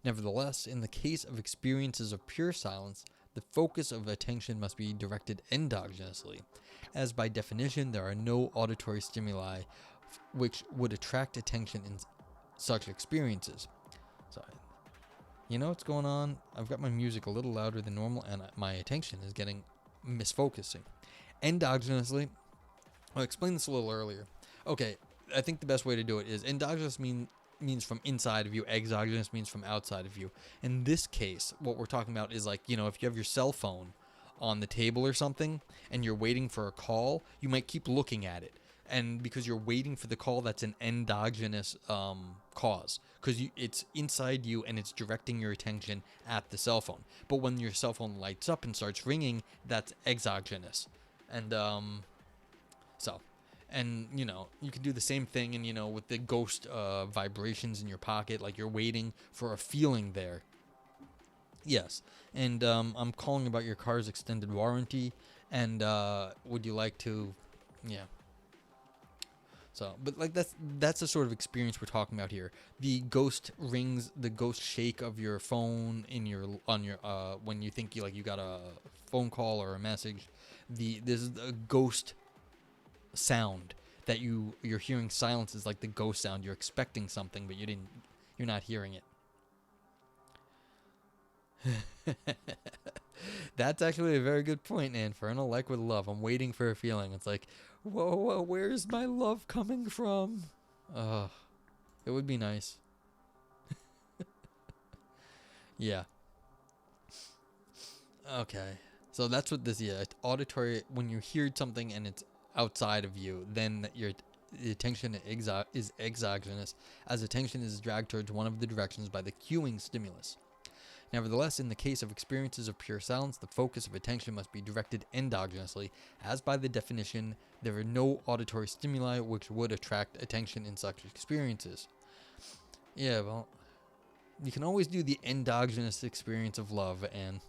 [SPEAKER 1] Nevertheless, in the case of experiences of pure silence, the focus of attention must be directed endogenously, as by definition there are no auditory stimuli which would attract attention in such experiences. Sorry. You know what's going on? I've got my music a little louder than normal, and my attention is getting misfocusing. Endogenously, I'll explain this a little earlier. Okay, I think the best way to do it is endogenous means from inside of you, exogenous means from outside of you. In this case, what we're talking about is like, you know, if you have your cell phone on the table or something and you're waiting for a call, you might keep looking at it. And because you're waiting for the call, that's an endogenous cause, because it's inside you and it's directing your attention at the cell phone. But when your cell phone lights up and starts ringing, that's exogenous. And and you know, you can do the same thing, and you know, with the ghost vibrations in your pocket, like you're waiting for a feeling there. Yes, and I'm calling about your car's extended warranty, and would you like to, yeah. So, but like that's the sort of experience we're talking about here. The ghost rings, the ghost shake of your phone when you think you got a phone call or a message. This is a ghost sound that you're hearing. Silence is like the ghost sound. You're expecting something, but you're not hearing it. That's actually a very good point, Infernal. Like with love, I'm waiting for a feeling. It's like, whoa, where's my love coming from? It would be nice. Yeah. Okay. So that's what this, it's auditory. When you hear something and it's outside of you, then the attention is exogenous, as attention is dragged towards one of the directions by the cueing stimulus. Nevertheless, in the case of experiences of pure silence, the focus of attention must be directed endogenously, as by the definition, there are no auditory stimuli which would attract attention in such experiences. Yeah, well, you can always do the endogenous experience of love, and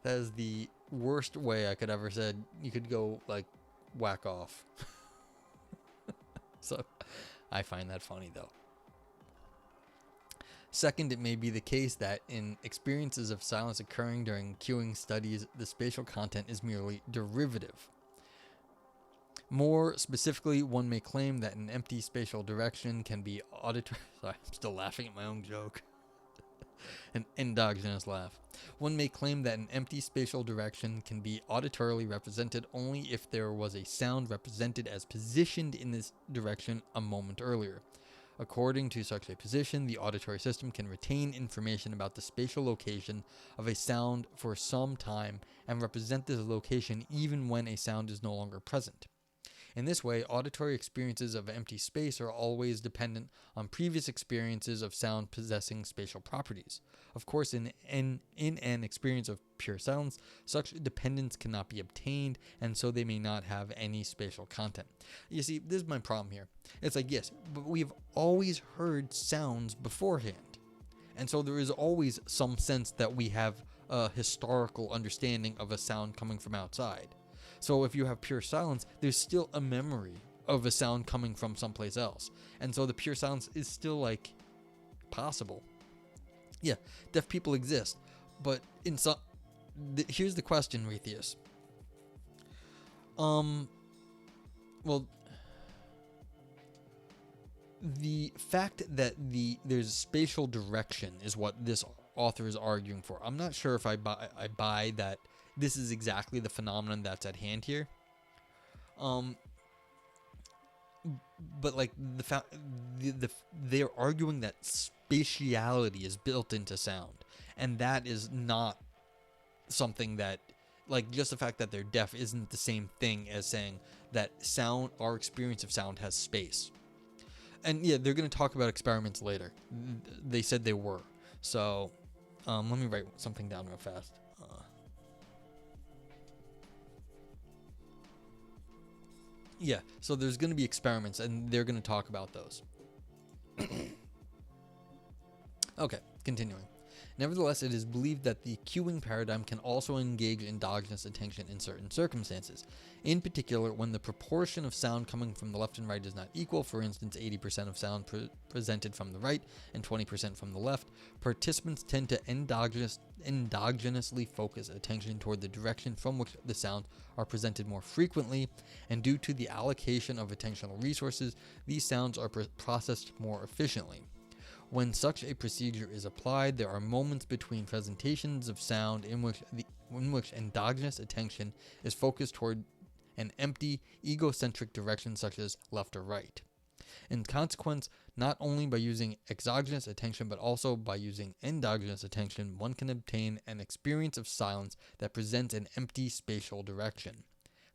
[SPEAKER 1] that is the worst way I could ever said you could go, like, whack off. So, I find that funny, though. Second, it may be the case that in experiences of silence occurring during cueing studies, the spatial content is merely derivative. More specifically, one may claim that an empty spatial direction can be auditory. Sorry, I'm still laughing at my own joke. An endogenous laugh. One may claim that an empty spatial direction can be auditorily represented only if there was a sound represented as positioned in this direction a moment earlier. According to such a position, the auditory system can retain information about the spatial location of a sound for some time and represent this location even when a sound is no longer present. In this way, auditory experiences of empty space are always dependent on previous experiences of sound possessing spatial properties. Of course, in an experience of pure silence, such dependence cannot be obtained, and so they may not have any spatial content. You see, this is my problem here. It's like, yes, but we've always heard sounds beforehand, and so there is always some sense that we have a historical understanding of a sound coming from outside. So if you have pure silence, there's still a memory of a sound coming from someplace else. And so the pure silence is still, like, possible. Yeah, deaf people exist. But in some... here's the question, Retheus. Well, the fact that there's spatial direction is what this author is arguing for. I'm not sure if I buy that this is exactly the phenomenon that's at hand here. But like they're arguing that spatiality is built into sound, and that is not something that, like, just the fact that they're deaf isn't the same thing as saying that sound, our experience of sound, has space. And yeah, they're going to talk about experiments later. They said they were. So let me write something down real fast. Yeah, so there's going to be experiments, and they're going to talk about those. Okay, continuing. Nevertheless, it is believed that the cueing paradigm can also engage endogenous attention in certain circumstances. In particular, when the proportion of sound coming from the left and right is not equal, for instance, 80% of sound presented from the right and 20% from the left, participants tend to endogenously focus attention toward the direction from which the sounds are presented more frequently, and due to the allocation of attentional resources, these sounds are processed more efficiently. When such a procedure is applied, there are moments between presentations of sound in which endogenous attention is focused toward an empty, egocentric direction such as left or right. In consequence, not only by using exogenous attention but also by using endogenous attention, one can obtain an experience of silence that presents an empty spatial direction.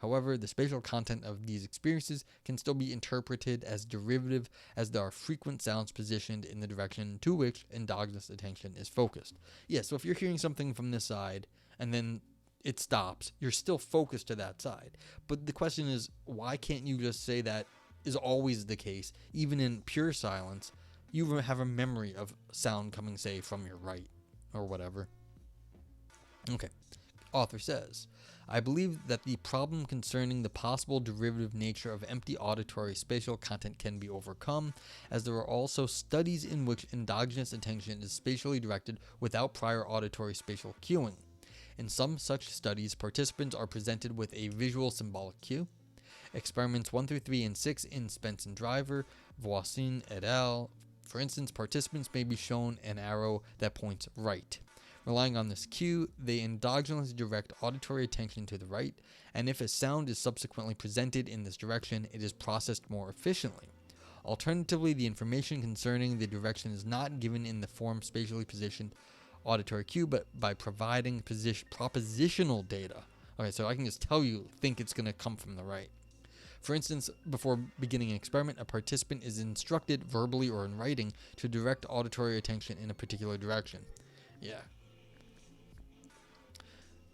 [SPEAKER 1] However, the spatial content of these experiences can still be interpreted as derivative, as there are frequent sounds positioned in the direction to which endogenous attention is focused. Yeah, so if you're hearing something from this side and then it stops, you're still focused to that side. But the question is, why can't you just say that is always the case? Even in pure silence, you have a memory of sound coming, say, from your right or whatever. Okay, author says, I believe that the problem concerning the possible derivative nature of empty auditory spatial content can be overcome, as there are also studies in which endogenous attention is spatially directed without prior auditory spatial cueing. In some such studies, participants are presented with a visual symbolic cue. Experiments 1 through 3 and 6 in Spence and Driver, Voisin et al. For instance, participants may be shown an arrow that points right. Relying on this cue, they endogenously direct auditory attention to the right, and if a sound is subsequently presented in this direction, it is processed more efficiently. Alternatively, the information concerning the direction is not given in the form spatially positioned auditory cue, but by providing propositional data. Okay, so I can just tell you, think it's going to come from the right. For instance, before beginning an experiment, a participant is instructed verbally or in writing to direct auditory attention in a particular direction. Yeah.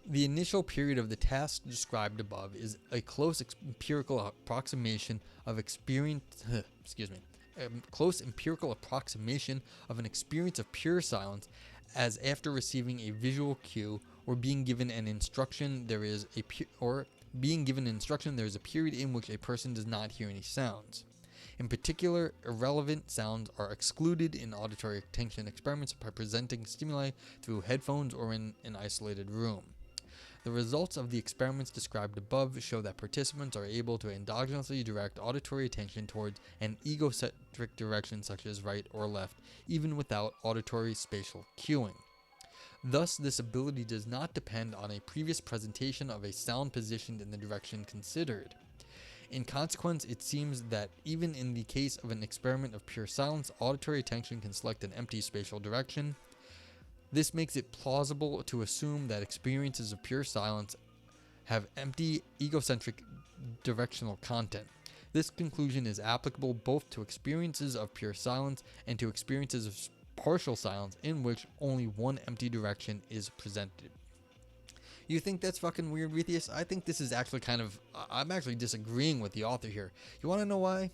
[SPEAKER 1] The initial period of the task described above is a close empirical approximation of close empirical approximation of an experience of pure silence, as after receiving a visual cue or being given an instruction there is a period in which a person does not hear any sounds. In particular, irrelevant sounds are excluded in auditory attention experiments by presenting stimuli through headphones or in an isolated room. The results of the experiments described above show that participants are able to endogenously direct auditory attention towards an egocentric direction such as right or left, even without auditory spatial cueing. Thus, this ability does not depend on a previous presentation of a sound positioned in the direction considered. In consequence, it seems that even in the case of an experiment of pure silence, auditory attention can select an empty spatial direction. This makes it plausible to assume that experiences of pure silence have empty egocentric directional content. This conclusion is applicable both to experiences of pure silence and to experiences of partial silence in which only one empty direction is presented. You think that's fucking weird, Retheus? I think this is actually I'm actually disagreeing with the author here. You want to know why?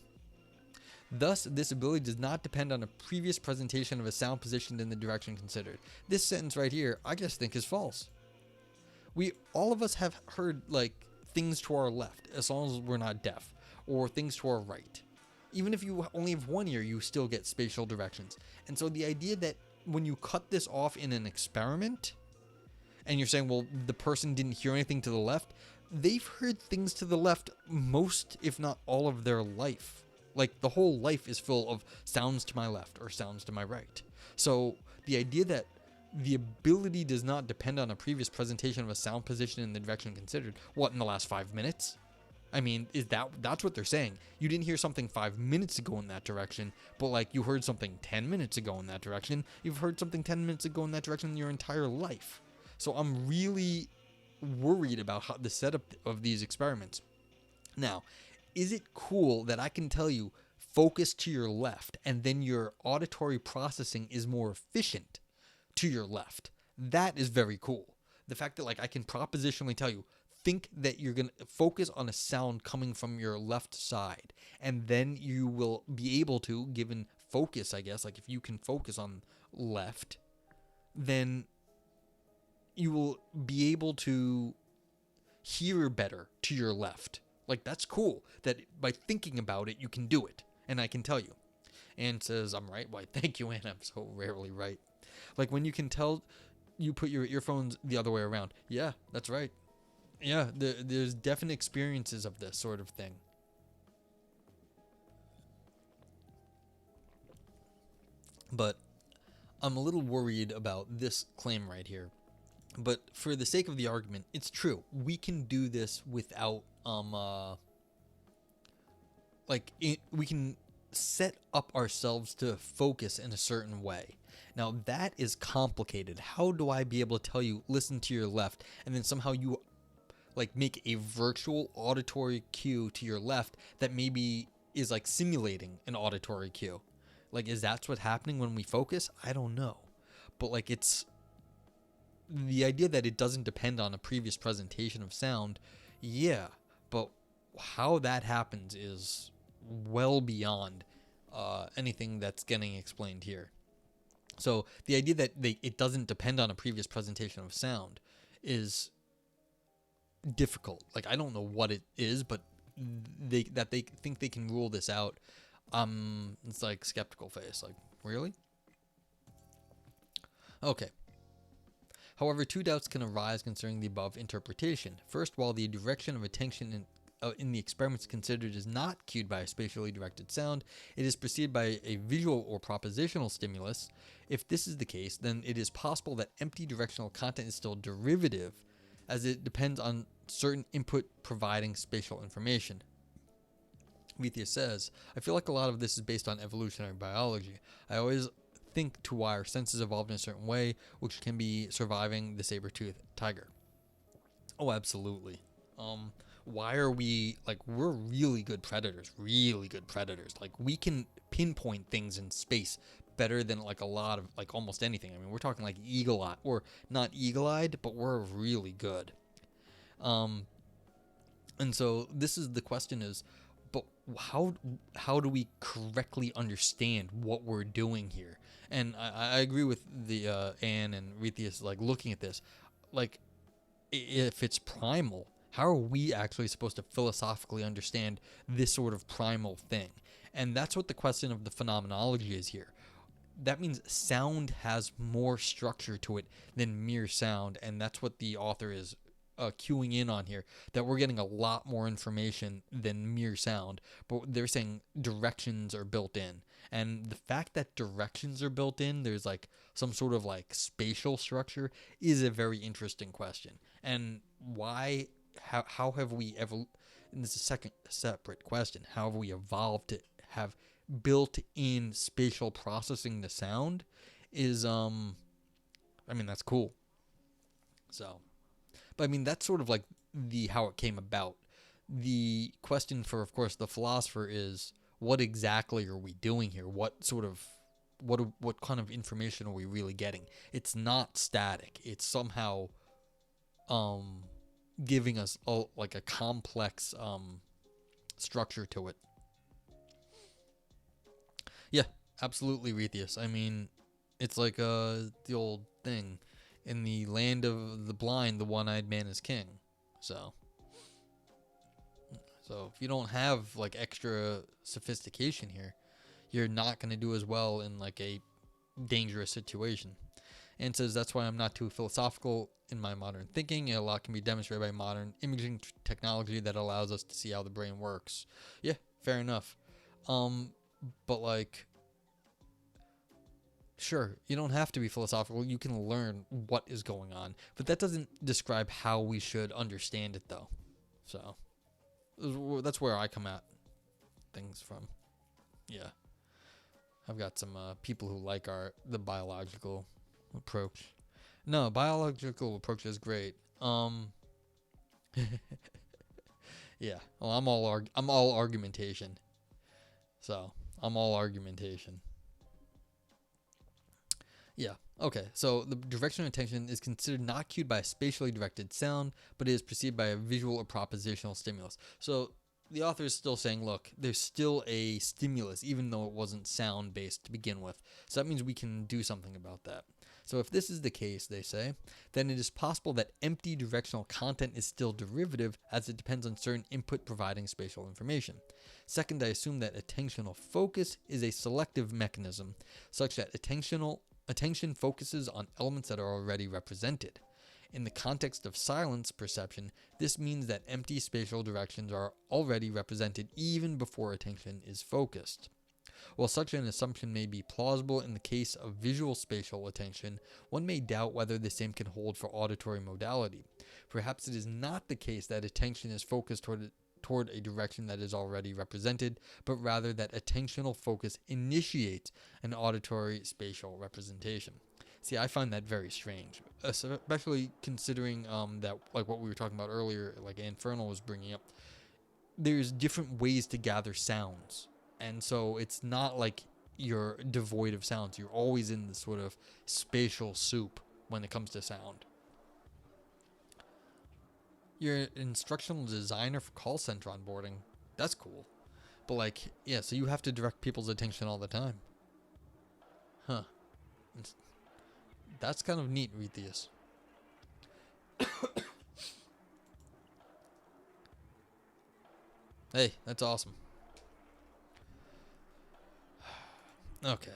[SPEAKER 1] Thus, this ability does not depend on a previous presentation of a sound positioned in the direction considered. This sentence right here, I just think is false. All of us have heard, things to our left, as long as we're not deaf, or things to our right. Even if you only have one ear, you still get spatial directions. And so the idea that when you cut this off in an experiment, and you're saying, well, the person didn't hear anything to the left, they've heard things to the left most, if not all of their life. The whole life is full of sounds to my left or sounds to my right. So the idea that the ability does not depend on a previous presentation of a sound position in the direction considered, in the last 5 minutes? I mean, that's what they're saying. You didn't hear something 5 minutes ago in that direction, but you heard something 10 minutes ago in that direction. You've heard something 10 minutes ago in that direction in your entire life. So I'm really worried about the setup of these experiments. Now, is it cool that I can tell you focus to your left and then your auditory processing is more efficient to your left? That is very cool. The fact that I can propositionally tell you, think that you're going to focus on a sound coming from your left side, and then you will be able to, given focus, I guess, if you can focus on left, then you will be able to hear better to your left. That's cool that by thinking about it, you can do it. And I can tell you. Anne says, I'm right. Why, thank you, Anne. I'm so rarely right. When you can tell you put your earphones the other way around. Yeah, that's right. Yeah, there's definite experiences of this sort of thing. But I'm a little worried about this claim right here. But for the sake of the argument, it's true. We can do this without we can set up ourselves to focus in a certain way. Now that is complicated. How do I be able to tell you listen to your left, and then somehow you make a virtual auditory cue to your left that maybe is simulating an auditory cue? Is that what's happening when we focus? I don't know. But it's the idea that it doesn't depend on a previous presentation of sound. Yeah, but how that happens is well beyond anything that's getting explained here. So the idea that it doesn't depend on a previous presentation of sound is difficult. I don't know what it is, but they think they can rule this out. It's skeptical face. Really? Okay. However, two doubts can arise concerning the above interpretation. First, while the direction of attention in the experiments considered is not cued by a spatially directed sound, it is preceded by a visual or propositional stimulus. If this is the case, then it is possible that empty directional content is still derivative, as it depends on certain input providing spatial information. Vithia says, I feel like a lot of this is based on evolutionary biology. I always think to why our senses evolved in a certain way, which can be surviving the saber-toothed tiger. Oh, absolutely. Why are we, like, we're really good predators, really good predators. Like, we can pinpoint things in space better than, like, a lot of, like, almost anything. I mean, we're talking, like, eagle-eye, or not eagle-eyed, but we're really good. And so this is the question is, but how do we correctly understand what we're doing here? And I agree with the Anne and Retius, like, looking at this, like, if it's primal, how are we actually supposed to philosophically understand this sort of primal thing? And that's what the question of the phenomenology is here. That means sound has more structure to it than mere sound, and that's what the author is cueing in on here, that we're getting a lot more information than mere sound, but they're saying directions are built in. And the fact that directions are built in, there's like some sort of like spatial structure, is a very interesting question. And why, how have we ever, and this is a second separate question, how have we evolved to have built-in spatial processing to sound is, I mean, that's cool. So, but I mean, that's sort of like the how it came about. The question for, of course, the philosopher is, what exactly are we doing here? What sort of what kind of information are we really getting? It's not static. It's somehow giving us like a complex structure to it. Yeah, absolutely, Retius. I mean, it's like the old thing, in the land of the blind, the one-eyed man is king. So if you don't have like extra sophistication here, you're not going to do as well in like a dangerous situation. And says that's why I'm not too philosophical in my modern thinking. A lot can be demonstrated by modern imaging technology that allows us to see how the brain works. Yeah, fair enough. But like, sure, you don't have to be philosophical. You can learn what is going on, but that doesn't describe how we should understand it, though. So that's where I come at things from. Yeah, I've got some people who like the biological approach. No, biological approach is great. Yeah. Well, I'm all argumentation. So I'm all argumentation. Yeah. Okay. So the directional attention is considered not cued by a spatially directed sound, but is perceived by a visual or propositional stimulus. So the author is still saying, look, there's still a stimulus, even though it wasn't sound based to begin with. So that means we can do something about that. So if this is the case, they say, then it is possible that empty directional content is still derivative, as it depends on certain input providing spatial information. Second, I assume that attentional focus is a selective mechanism, such that attention focuses on elements that are already represented. In the context of silence perception, this means that empty spatial directions are already represented even before attention is focused. While such an assumption may be plausible in the case of visual spatial attention, one may doubt whether the same can hold for auditory modality. Perhaps it is not the case that attention is focused toward a direction that is already represented, but rather that attentional focus initiates an auditory spatial representation. See, I find that very strange, especially considering that, like what we were talking about earlier, like Infernal was bringing up, there's different ways to gather sounds. And so it's not like you're devoid of sounds. You're always in this sort of spatial soup when it comes to sound. You're an instructional designer for call center onboarding. That's cool. But like, yeah, so you have to direct people's attention all the time. Huh. That's kind of neat, Retius. Hey, that's awesome. Okay.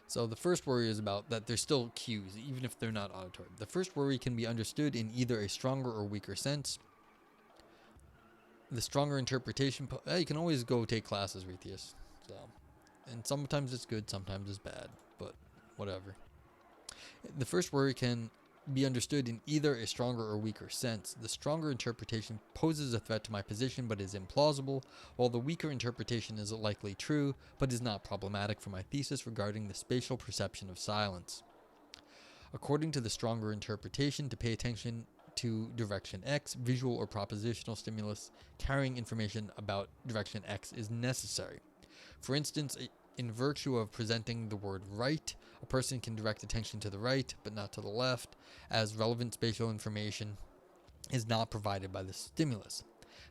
[SPEAKER 1] So the first worry is about that there's still cues, even if they're not auditory. The first worry can be understood in either a stronger or weaker sense. The stronger interpretation, you can always go take classes, Retius. So, and sometimes it's good, sometimes it's bad, but whatever. The first worry can be understood in either a stronger or weaker sense. The stronger interpretation poses a threat to my position but is implausible, while the weaker interpretation is likely true but is not problematic for my thesis regarding the spatial perception of silence. According to the stronger interpretation, to pay attention to direction X, visual or propositional stimulus carrying information about direction X is necessary. For instance, in virtue of presenting the word right, a person can direct attention to the right, but not to the left, as relevant spatial information is not provided by the stimulus.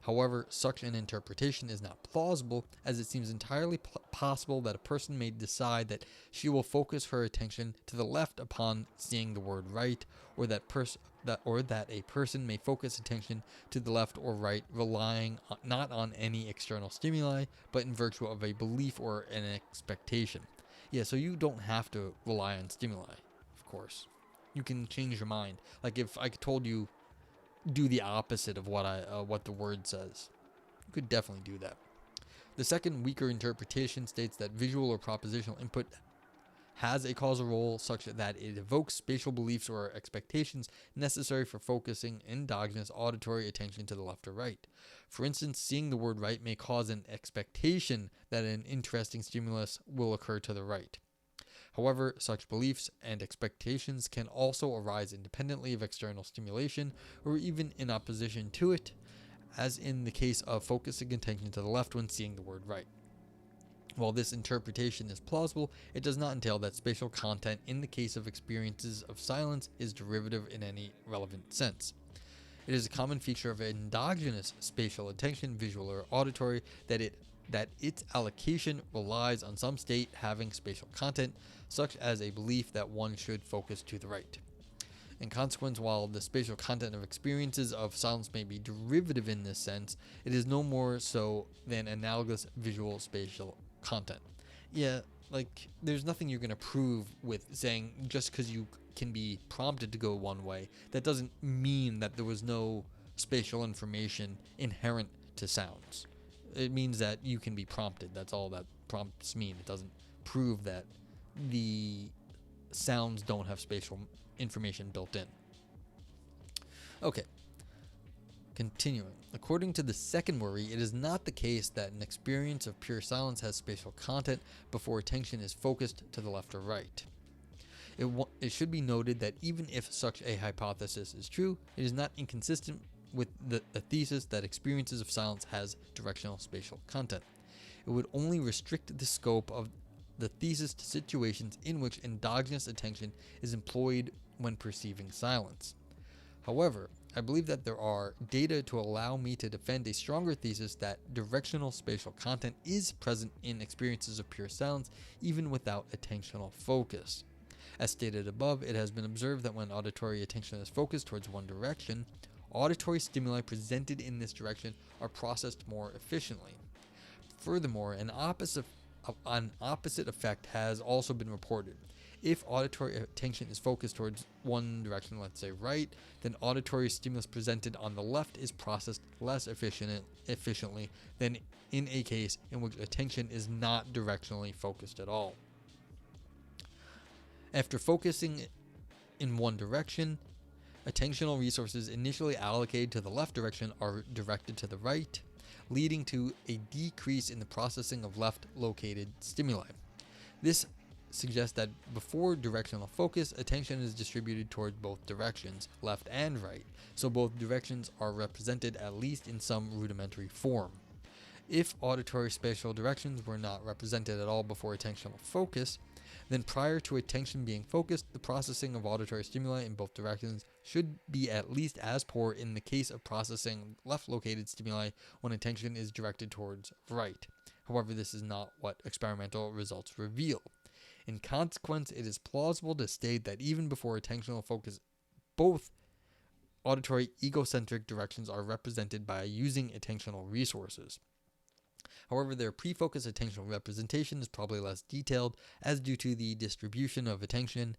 [SPEAKER 1] However, such an interpretation is not plausible, as it seems entirely possible that a person may decide that she will focus her attention to the left upon seeing the word right, or that a person may focus attention to the left or right, relying not on any external stimuli, but in virtue of a belief or an expectation. Yeah, so you don't have to rely on stimuli, of course. You can change your mind. Like if I told you do the opposite of what the word says, you could definitely do that. The second, weaker interpretation states that visual or propositional input has a causal role such that it evokes spatial beliefs or expectations necessary for focusing endogenous auditory attention to the left or right. For instance, seeing the word right may cause an expectation that an interesting stimulus will occur to the right. However, such beliefs and expectations can also arise independently of external stimulation or even in opposition to it, as in the case of focusing attention to the left when seeing the word right. While this interpretation is plausible, it does not entail that spatial content in the case of experiences of silence is derivative in any relevant sense. It is a common feature of endogenous spatial attention, visual or auditory, that its allocation relies on some state having spatial content, such as a belief that one should focus to the right. In consequence, while the spatial content of experiences of silence may be derivative in this sense, it is no more so than analogous visual spatial content. Yeah, like, there's nothing you're going to prove with saying just because you can be prompted to go one way, that doesn't mean that there was no spatial information inherent to sounds. It means that you can be prompted. That's all that prompts mean. It doesn't prove that the sounds don't have spatial information built in. Okay. Continuing. According to the second worry, it is not the case that an experience of pure silence has spatial content before attention is focused to the left or right. It should be noted that even if such a hypothesis is true, it is not inconsistent with the thesis that experiences of silence has directional spatial content. It would only restrict the scope of the thesis to situations in which endogenous attention is employed when perceiving silence. However, I believe that there are data to allow me to defend a stronger thesis that directional spatial content is present in experiences of pure silence even without attentional focus. As stated above, it has been observed that when auditory attention is focused towards one direction, auditory stimuli presented in this direction are processed more efficiently. Furthermore, an opposite effect has also been reported. If auditory attention is focused towards one direction, let's say right, then auditory stimulus presented on the left is processed less efficiently than in a case in which attention is not directionally focused at all. After focusing in one direction, attentional resources initially allocated to the left direction are directed to the right, leading to a decrease in the processing of left-located stimuli. This suggests that before directional focus, attention is distributed toward both directions, left and right, so both directions are represented at least in some rudimentary form. If auditory spatial directions were not represented at all before attentional focus, then prior to attention being focused, the processing of auditory stimuli in both directions should be at least as poor in the case of processing left-located stimuli when attention is directed towards right. However, this is not what experimental results reveal. In consequence, it is plausible to state that even before attentional focus, both auditory egocentric directions are represented by using attentional resources. However, their pre-focus attentional representation is probably less detailed, as due to the distribution of attention,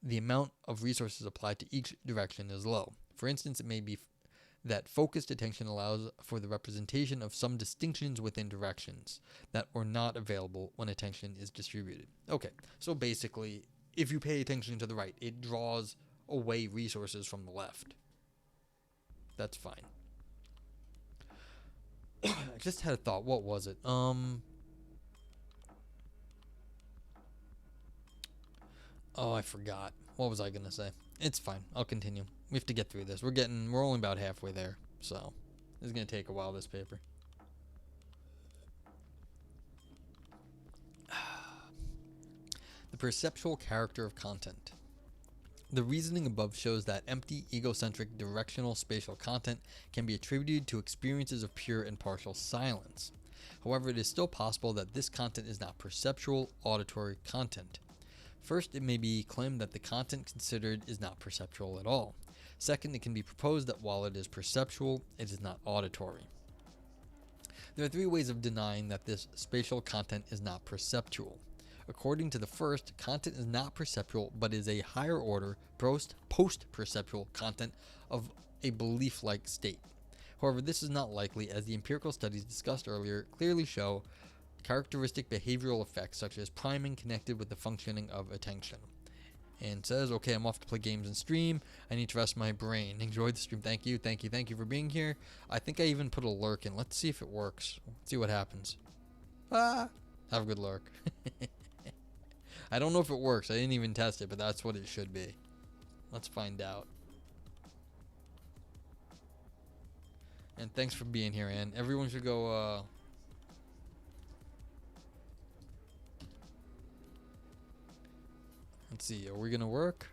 [SPEAKER 1] the amount of resources applied to each direction is low. For instance, it may be that focused attention allows for the representation of some distinctions within directions that are not available when attention is distributed. Okay, so basically, if you pay attention to the right, it draws away resources from the left. That's fine. I just had a thought. What was it? Oh, I forgot. What was I going to say? It's fine. I'll continue. We have to get through this. We're only about halfway there, so it's gonna take a while. This paper. The perceptual character of content. The reasoning above shows that empty, egocentric, directional spatial content can be attributed to experiences of pure and partial silence. However, it is still possible that this content is not perceptual, auditory content. First, it may be claimed that the content considered is not perceptual at all. Second, it can be proposed that while it is perceptual, it is not auditory. There are three ways of denying that this spatial content is not perceptual. According to the first, content is not perceptual, but is a higher order, post-perceptual content of a belief-like state. However, this is not likely, as the empirical studies discussed earlier clearly show characteristic behavioral effects such as priming connected with the functioning of attention. And says, okay, I'm off to play games and stream. I need to rest my brain. Enjoy the stream. Thank you for being here. I think I even put a lurk in. Let's see if it works. Let's see what happens. Have a good lurk. I don't know if it works. I didn't even test it, but that's what it should be. Let's find out. And thanks for being here, Ann. Everyone should go, let's see, are we gonna work?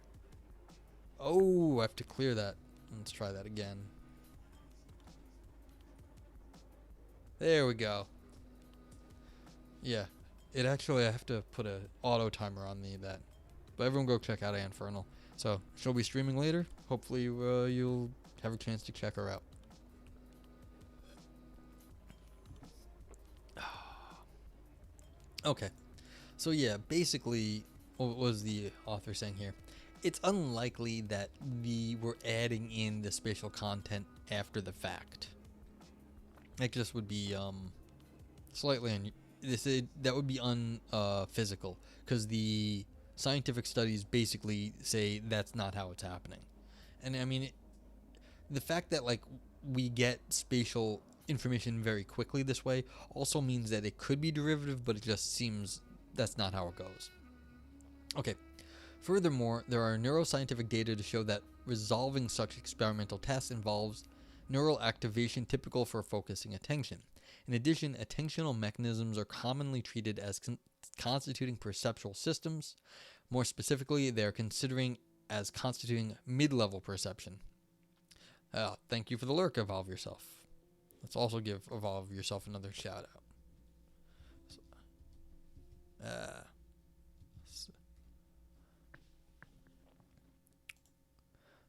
[SPEAKER 1] Oh, I have to clear that. Let's try that again. There we go. Yeah. It actually, I have to put a auto timer on that. But everyone go check out Infernal. So, she'll be streaming later. Hopefully, you'll have a chance to check her out. Okay. So yeah, basically, what was the author saying here? It's unlikely that we're adding in the spatial content after the fact. That just would be slightly that would be unphysical, because the scientific studies basically say that's not how it's happening. And I mean, the fact that like we get spatial information very quickly this way also means that it could be derivative, but it just seems that's not how it goes. Okay. Furthermore, there are neuroscientific data to show that resolving such experimental tests involves neural activation typical for focusing attention. In addition, attentional mechanisms are commonly treated as constituting perceptual systems. More specifically, they are considering as constituting mid-level perception. Thank you for the lurk, Evolve Yourself. Let's also give Evolve Yourself another shout out.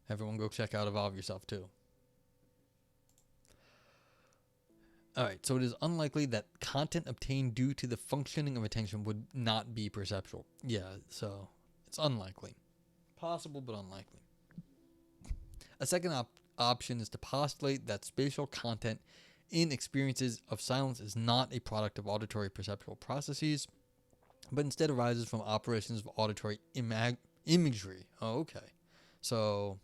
[SPEAKER 1] Everyone go check out Evolve Yourself too. Alright, so it is unlikely that content obtained due to the functioning of attention would not be perceptual. Yeah, so it's unlikely. Possible, but unlikely. A second option is to postulate that spatial content in experiences of silence is not a product of auditory perceptual processes, but instead arises from operations of auditory imagery. Oh, okay. So,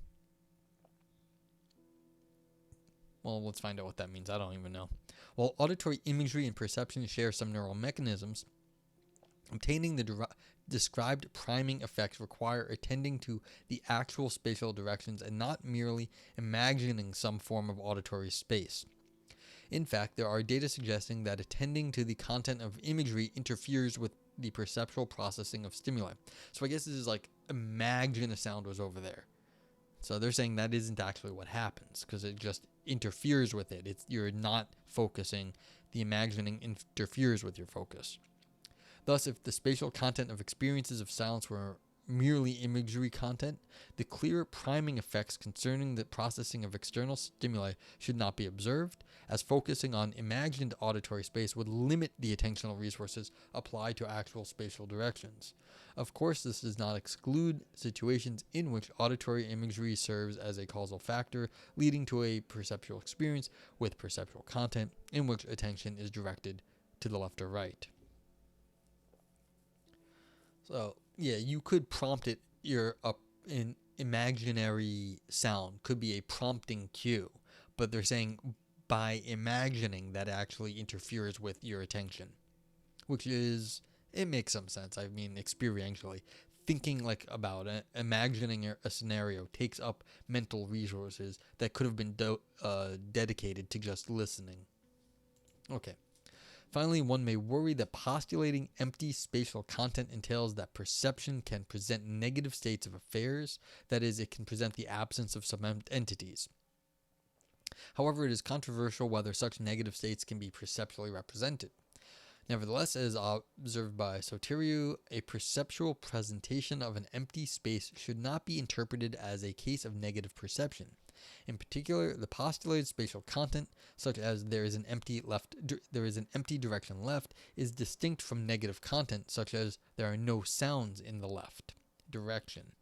[SPEAKER 1] well, let's find out what that means. I don't even know. While auditory imagery and perception share some neural mechanisms, obtaining the described priming effects require attending to the actual spatial directions and not merely imagining some form of auditory space. In fact, there are data suggesting that attending to the content of imagery interferes with the perceptual processing of stimuli. So I guess this is like, imagine a sound was over there. So they're saying that isn't actually what happens, because it just interferes with it. You're not focusing. The imagining interferes with your focus. Thus, if the spatial content of experiences of silence were merely imagery content, the clear priming effects concerning the processing of external stimuli should not be observed, as focusing on imagined auditory space would limit the attentional resources applied to actual spatial directions. Of course, this does not exclude situations in which auditory imagery serves as a causal factor, leading to a perceptual experience with perceptual content in which attention is directed to the left or right. So, yeah, you could prompt it. An imaginary sound could be a prompting cue, but they're saying by imagining that actually interferes with your attention, which is, it makes some sense. I mean, experientially, thinking like about it, imagining a scenario takes up mental resources that could have been dedicated to just listening. Okay. Finally, one may worry that postulating empty spatial content entails that perception can present negative states of affairs, that is, it can present the absence of some entities. However, it is controversial whether such negative states can be perceptually represented. Nevertheless, as observed by Soteriou, a perceptual presentation of an empty space should not be interpreted as a case of negative perception. In particular, the postulated spatial content, such as there is an empty direction left, is distinct from negative content, such as there are no sounds in the left direction.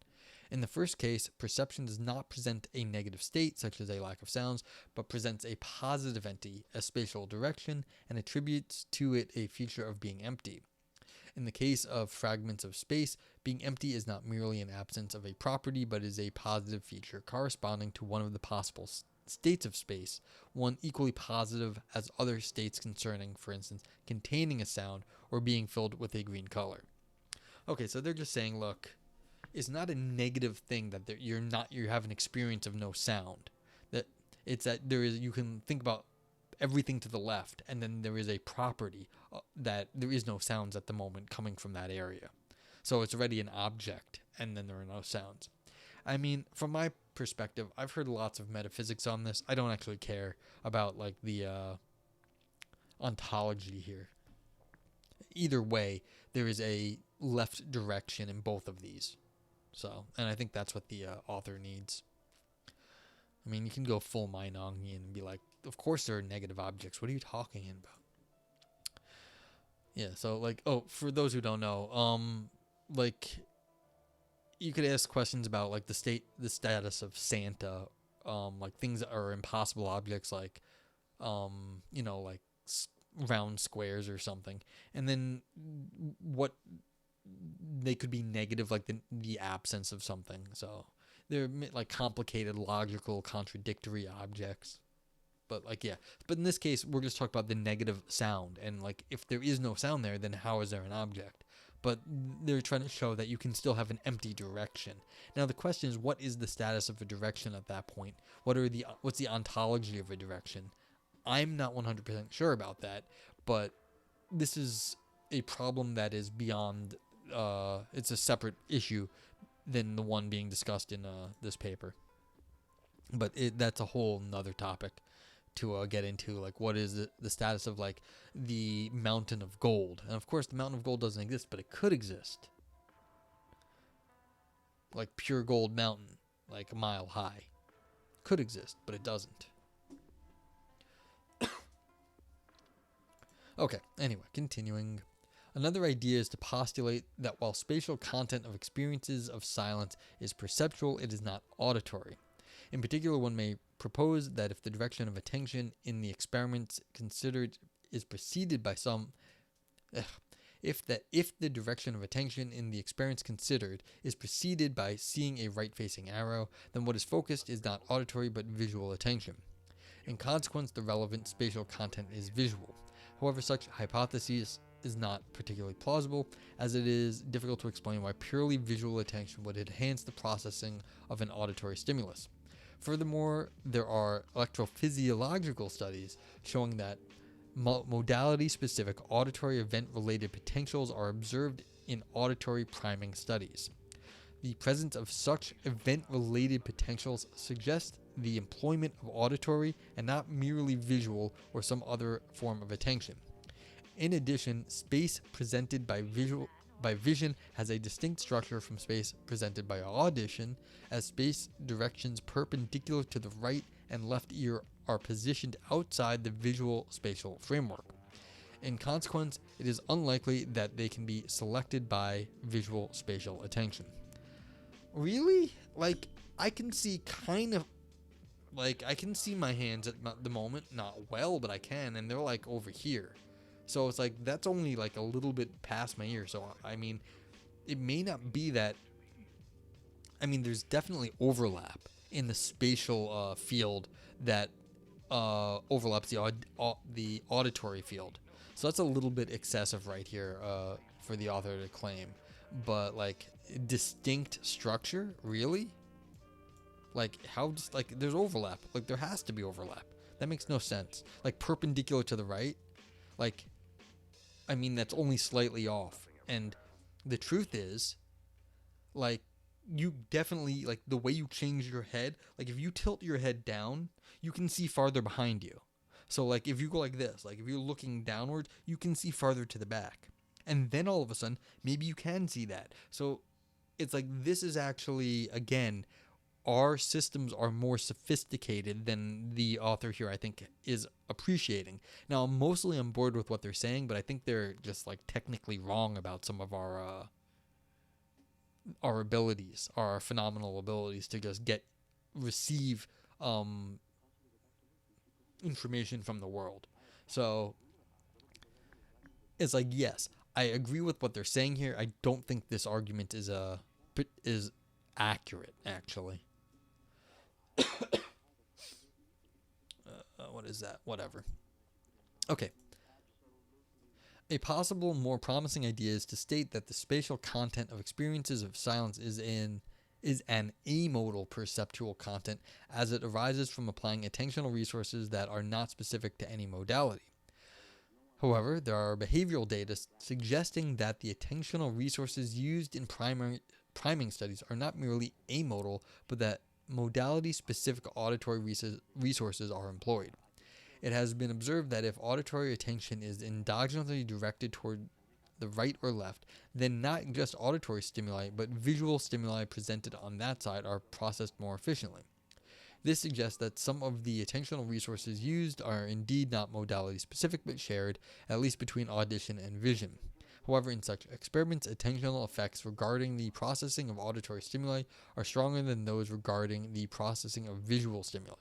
[SPEAKER 1] In the first case, perception does not present a negative state, such as a lack of sounds, but presents a positive entity, a spatial direction, and attributes to it a feature of being empty. In the case of fragments of space, being empty is not merely an absence of a property, but is a positive feature corresponding to one of the possible states of space, one equally positive as other states concerning, for instance, containing a sound or being filled with a green color. Okay, so they're just saying, look, it's not a negative thing that you have an experience of no sound. That it's that you can think about everything to the left, and then there is a property that there is no sounds at the moment coming from that area. So it's already an object, and then there are no sounds. I mean, from my perspective, I've heard lots of metaphysics on this. I don't actually care about like the ontology here. Either way, there is a left direction in both of these. So, and I think that's what the author needs. I mean, you can go full Meinongian and be like, of course there are negative objects. What are you talking about? Yeah, so like, for those who don't know, like, you could ask questions about like the status of Santa, like things that are impossible objects, like, like round squares or something, and then what they could be negative, like the absence of something. So they're like complicated, logical, contradictory objects. But like, yeah. But in this case, we're just talking about the negative sound. And like, if there is no sound there, then how is there an object? But they're trying to show that you can still have an empty direction. Now the question is, what is the status of a direction at that point? What's the ontology of a direction? I'm not 100% sure about that. But this is a problem that is beyond. It's a separate issue than the one being discussed in this paper. But that's a whole nother topic to get into, like what is the status of like the mountain of gold. And of course the mountain of gold doesn't exist, but it could exist. Like pure gold mountain, like a mile high. Could exist, but it doesn't. Okay, anyway, continuing. Another idea is to postulate that while spatial content of experiences of silence is perceptual, it is not auditory. In particular, one may propose that if the direction of attention in the experiments considered is preceded by if the direction of attention in the experience considered is preceded by seeing a right-facing arrow, then what is focused is not auditory but visual attention. In consequence, the relevant spatial content is visual. However, such hypothesis is not particularly plausible, as it is difficult to explain why purely visual attention would enhance the processing of an auditory stimulus. Furthermore, there are electrophysiological studies showing that modality-specific auditory event-related potentials are observed in auditory priming studies. The presence of such event-related potentials suggests the employment of auditory and not merely visual or some other form of attention. In addition, space presented by vision has a distinct structure from space presented by audition, as space directions perpendicular to the right and left ear are positioned outside the visual spatial framework. In consequence, it is unlikely that they can be selected by visual spatial attention. Really? Like, I can see I can see my hands at the moment, not well, but I can, and they're like over here. So it's like, that's only like a little bit past my ear. So, I mean, it may not be that. I mean, there's definitely overlap in the spatial field that overlaps the auditory field. So that's a little bit excessive right here for the author to claim. but like distinct structure, really? Like how just like there's overlap. Like there has to be overlap. That makes no sense. Like perpendicular to the right, like I mean that's only slightly off. And the truth is, like you definitely like the way you change your head, like if you tilt your head down, you can see farther behind you. So like if you go like this, like if you're looking downwards, you can see farther to the back. And then all of a sudden, maybe you can see that. So it's like this is actually again our systems are more sophisticated than the author here I think is appreciating. Now I'm mostly on board with what they're saying, but I think they're just like technically wrong about some of our abilities, our phenomenal abilities to just receive information from the world. So it's like yes, I agree with what they're saying here. I don't think this argument is accurate actually. What is that? Whatever. Okay. A possible more promising idea is to state that the spatial content of experiences of silence is an amodal perceptual content as it arises from applying attentional resources that are not specific to any modality. However, there are behavioral data suggesting that the attentional resources used in priming studies are not merely amodal, but that modality-specific auditory resources are employed. It has been observed that if auditory attention is endogenously directed toward the right or left, then not just auditory stimuli, but visual stimuli presented on that side are processed more efficiently. This suggests that some of the attentional resources used are indeed not modality specific, but shared, at least between audition and vision. However, in such experiments, attentional effects regarding the processing of auditory stimuli are stronger than those regarding the processing of visual stimuli.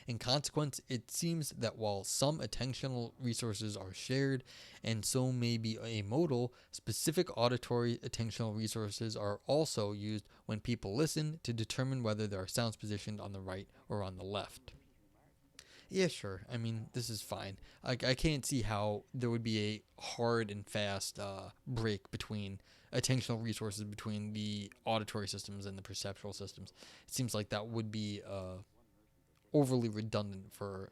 [SPEAKER 1] In consequence, it seems that while some attentional resources are shared and so may be amodal, specific auditory attentional resources are also used when people listen to determine whether there are sounds positioned on the right or on the left. Yeah, sure. I mean, this is fine. I can't see how there would be a hard and fast break between attentional resources between the auditory systems and the perceptual systems. It seems like that would be overly redundant for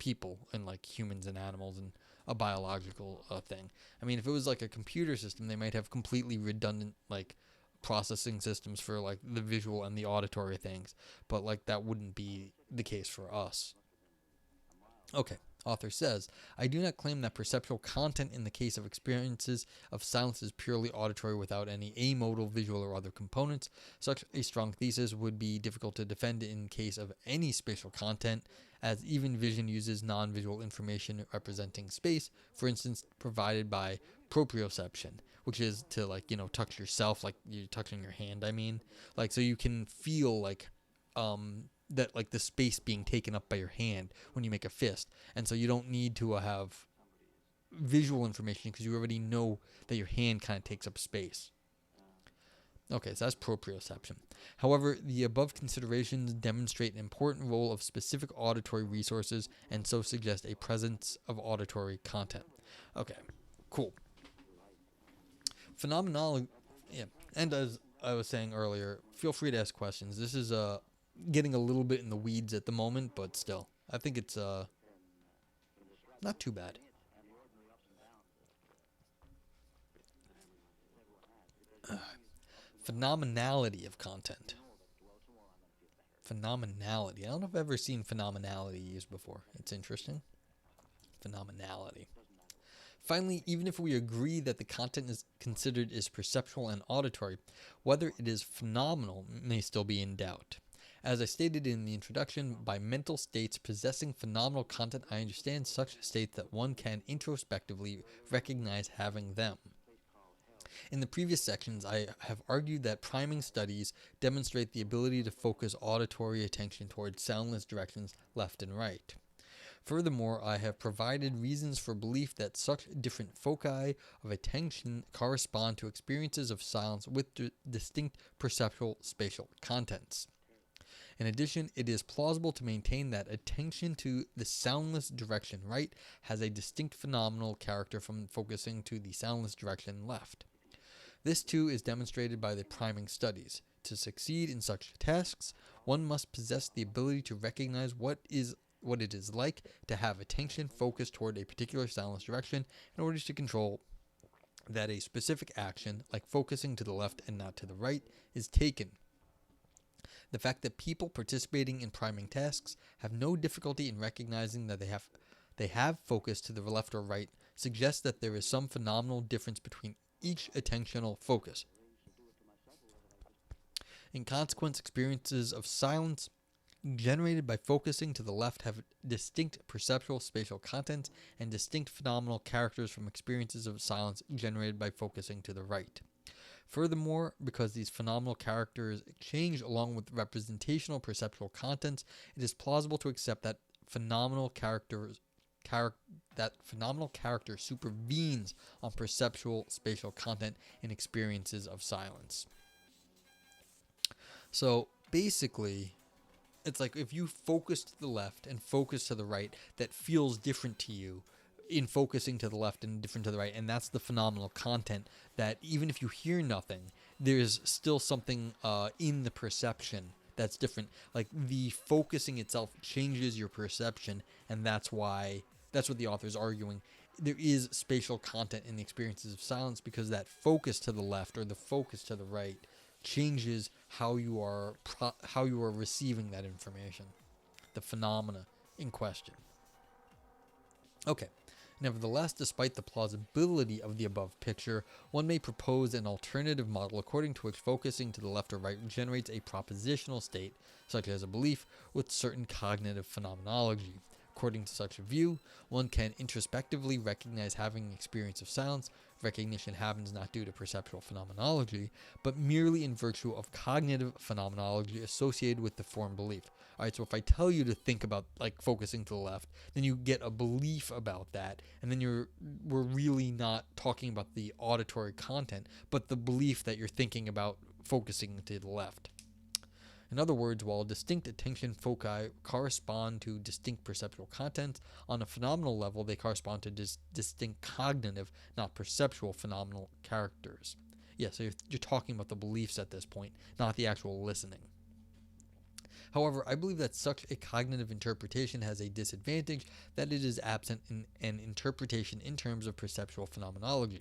[SPEAKER 1] people and like humans and animals and a biological thing. I mean, if it was like a computer system, they might have completely redundant like processing systems for like the visual and the auditory things, but like that wouldn't be the case for us. Okay. Author says, I do not claim that perceptual content in the case of experiences of silence is purely auditory without any amodal visual or other components. Such a strong thesis would be difficult to defend in case of any spatial content, as even vision uses non-visual information representing space, for instance, provided by proprioception, which is to like, touch yourself, like you're touching your hand, I mean. Like, so you can feel like, that like the space being taken up by your hand when you make a fist, and so you don't need to have visual information because you already know that your hand kind of takes up space. Okay, so that's proprioception. However, the above considerations demonstrate an important role of specific auditory resources and so suggest a presence of auditory content. Okay, cool. Phenomenology, yeah, and as I was saying earlier, feel free to ask questions. This is getting a little bit in the weeds at the moment, but still, I think it's not too bad. Phenomenality of content. Phenomenality. I don't know if I've ever seen phenomenality used before. It's interesting. Phenomenality. Finally, even if we agree that the content is considered as perceptual and auditory, whether it is phenomenal may still be in doubt. As I stated in the introduction, by mental states possessing phenomenal content, I understand such states that one can introspectively recognize having them. In the previous sections, I have argued that priming studies demonstrate the ability to focus auditory attention towards soundless directions left and right. Furthermore, I have provided reasons for belief that such different foci of attention correspond to experiences of silence with distinct perceptual spatial contents. In addition, it is plausible to maintain that attention to the soundless direction right has a distinct phenomenal character from focusing to the soundless direction left. This too is demonstrated by the priming studies. To succeed in such tasks, one must possess the ability to recognize what it is like to have attention focused toward a particular silence direction in order to control that a specific action, like focusing to the left and not to the right, is taken. The fact that people participating in priming tasks have no difficulty in recognizing that they have focus to the left or right suggests that there is some phenomenal difference between each attentional focus. In consequence, experiences of silence generated by focusing to the left have distinct perceptual spatial content and distinct phenomenal characters from experiences of silence generated by focusing to the right. Furthermore, because these phenomenal characters change along with representational perceptual contents, it is plausible to accept that phenomenal character supervenes on perceptual spatial content in experiences of silence. So basically, it's like if you focus to the left and focus to the right, that feels different to you in focusing to the left and different to the right, and that's the phenomenal content, that even if you hear nothing, there's still something in the perception that's different. Like the focusing itself changes your perception, and that's what the author's arguing. There is spatial content in the experiences of silence because that focus to the left or the focus to the right changes how you are receiving that information, the phenomena in question. Okay. Nevertheless, despite the plausibility of the above picture, one may propose an alternative model according to which focusing to the left or right generates a propositional state, such as a belief, with certain cognitive phenomenology. According to such a view, one can introspectively recognize having an experience of silence. Recognition happens not due to perceptual phenomenology, but merely in virtue of cognitive phenomenology associated with the formed belief. Alright, so if I tell you to think about like focusing to the left, then you get a belief about that, and then we're really not talking about the auditory content, but the belief that you're thinking about focusing to the left. In other words, while distinct attention foci correspond to distinct perceptual contents, on a phenomenal level they correspond to distinct cognitive, not perceptual phenomenal characters. Yeah, so you're talking about the beliefs at this point, not the actual listening. However, I believe that such a cognitive interpretation has a disadvantage, that it is absent in an interpretation in terms of perceptual phenomenology.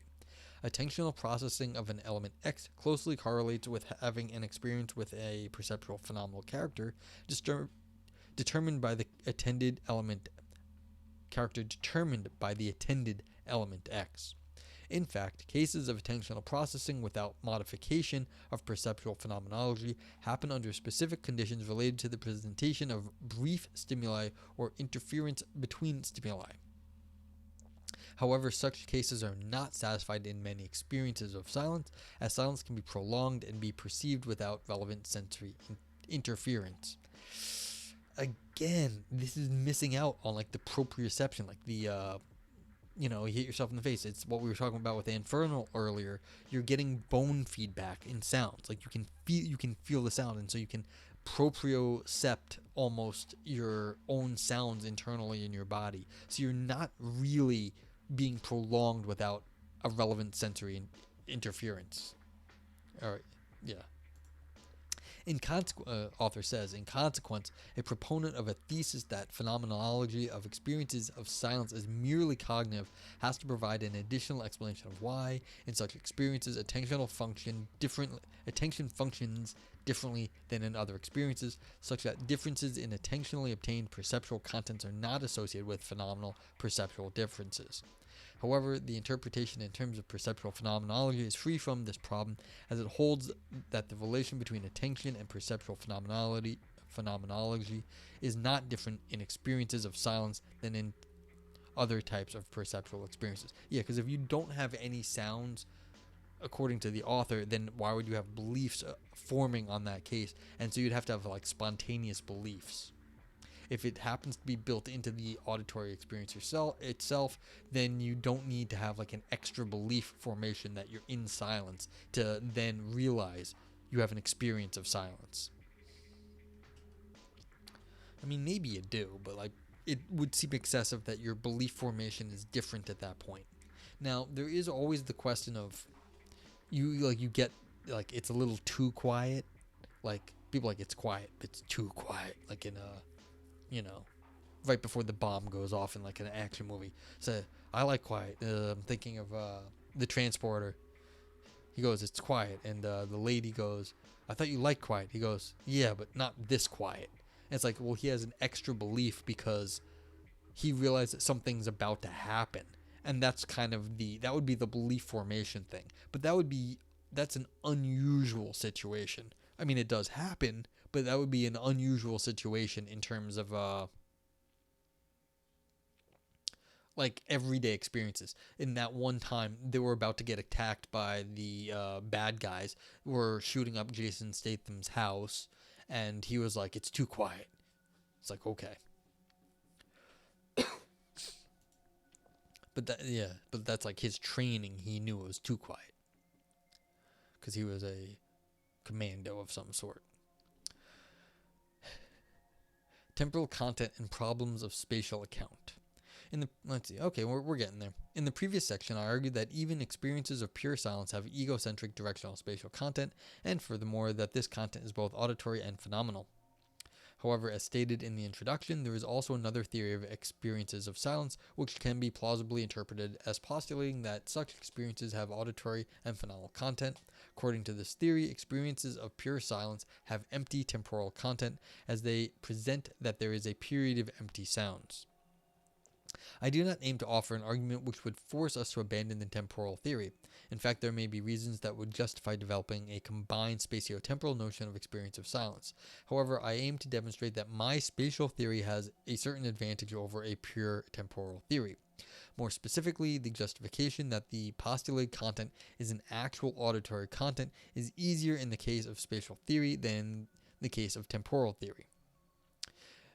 [SPEAKER 1] Attentional processing of an element X closely correlates with having an experience with a perceptual phenomenal character determined by the attended element X. In fact, cases of attentional processing without modification of perceptual phenomenology happen under specific conditions related to the presentation of brief stimuli or interference between stimuli. However, such cases are not satisfied in many experiences of silence, as silence can be prolonged and be perceived without relevant sensory interference. Again, this is missing out on like the proprioception, like the you hit yourself in the face. It's what we were talking about with the infernal earlier. You're getting bone feedback in sounds. Like you can feel the sound, and so you can propriocept almost your own sounds internally in your body. So you're not really being prolonged without a relevant sensory interference. All right, yeah. Author says, in consequence, a proponent of a thesis that phenomenology of experiences of silence is merely cognitive has to provide an additional explanation of why, in such experiences, attention functions differently than in other experiences, such that differences in attentionally obtained perceptual contents are not associated with phenomenal perceptual differences. However, the interpretation in terms of perceptual phenomenology is free from this problem, as it holds that the relation between attention and perceptual phenomenology is not different in experiences of silence than in other types of perceptual experiences. Yeah, because if you don't have any sounds, according to the author, then why would you have beliefs forming on that case? And so you'd have to have like spontaneous beliefs. If it happens to be built into the auditory experience itself, then you don't need to have like an extra belief formation that you're in silence to then realize you have an experience of silence. I mean, maybe you do, but like it would seem excessive that your belief formation is different at that point. Now, there is always the question of you get like it's a little too quiet. Like people like it's quiet, but it's too quiet. Like in a, you know, right before the bomb goes off in like an action movie. So I like quiet. I'm thinking of the Transporter. He goes, it's quiet, and the lady goes, I thought you liked quiet. He goes, yeah, but not this quiet. And it's like, well, he has an extra belief because he realized that something's about to happen, and that's kind of that would be the belief formation thing. But that's an unusual situation. I mean, it does happen, but that would be an unusual situation in terms of like everyday experiences. In that one time, they were about to get attacked by the bad guys who were shooting up Jason Statham's house, and he was like, "It's too quiet." It's like, okay. But that's like his training. He knew it was too quiet because he was a commando of some sort. Temporal content and problems of spatial account. Let's see. Okay, we're getting there. In the previous section, I argued that even experiences of pure silence have egocentric directional spatial content, and furthermore, that this content is both auditory and phenomenal. However, as stated in the introduction, there is also another theory of experiences of silence, which can be plausibly interpreted as postulating that such experiences have auditory and phenomenal content. According to this theory, experiences of pure silence have empty temporal content, as they present that there is a period of empty sounds. I do not aim to offer an argument which would force us to abandon the temporal theory. In fact, there may be reasons that would justify developing a combined spatiotemporal notion of experience of silence. However, I aim to demonstrate that my spatial theory has a certain advantage over a pure temporal theory. More specifically, the justification that the postulated content is an actual auditory content is easier in the case of spatial theory than the case of temporal theory.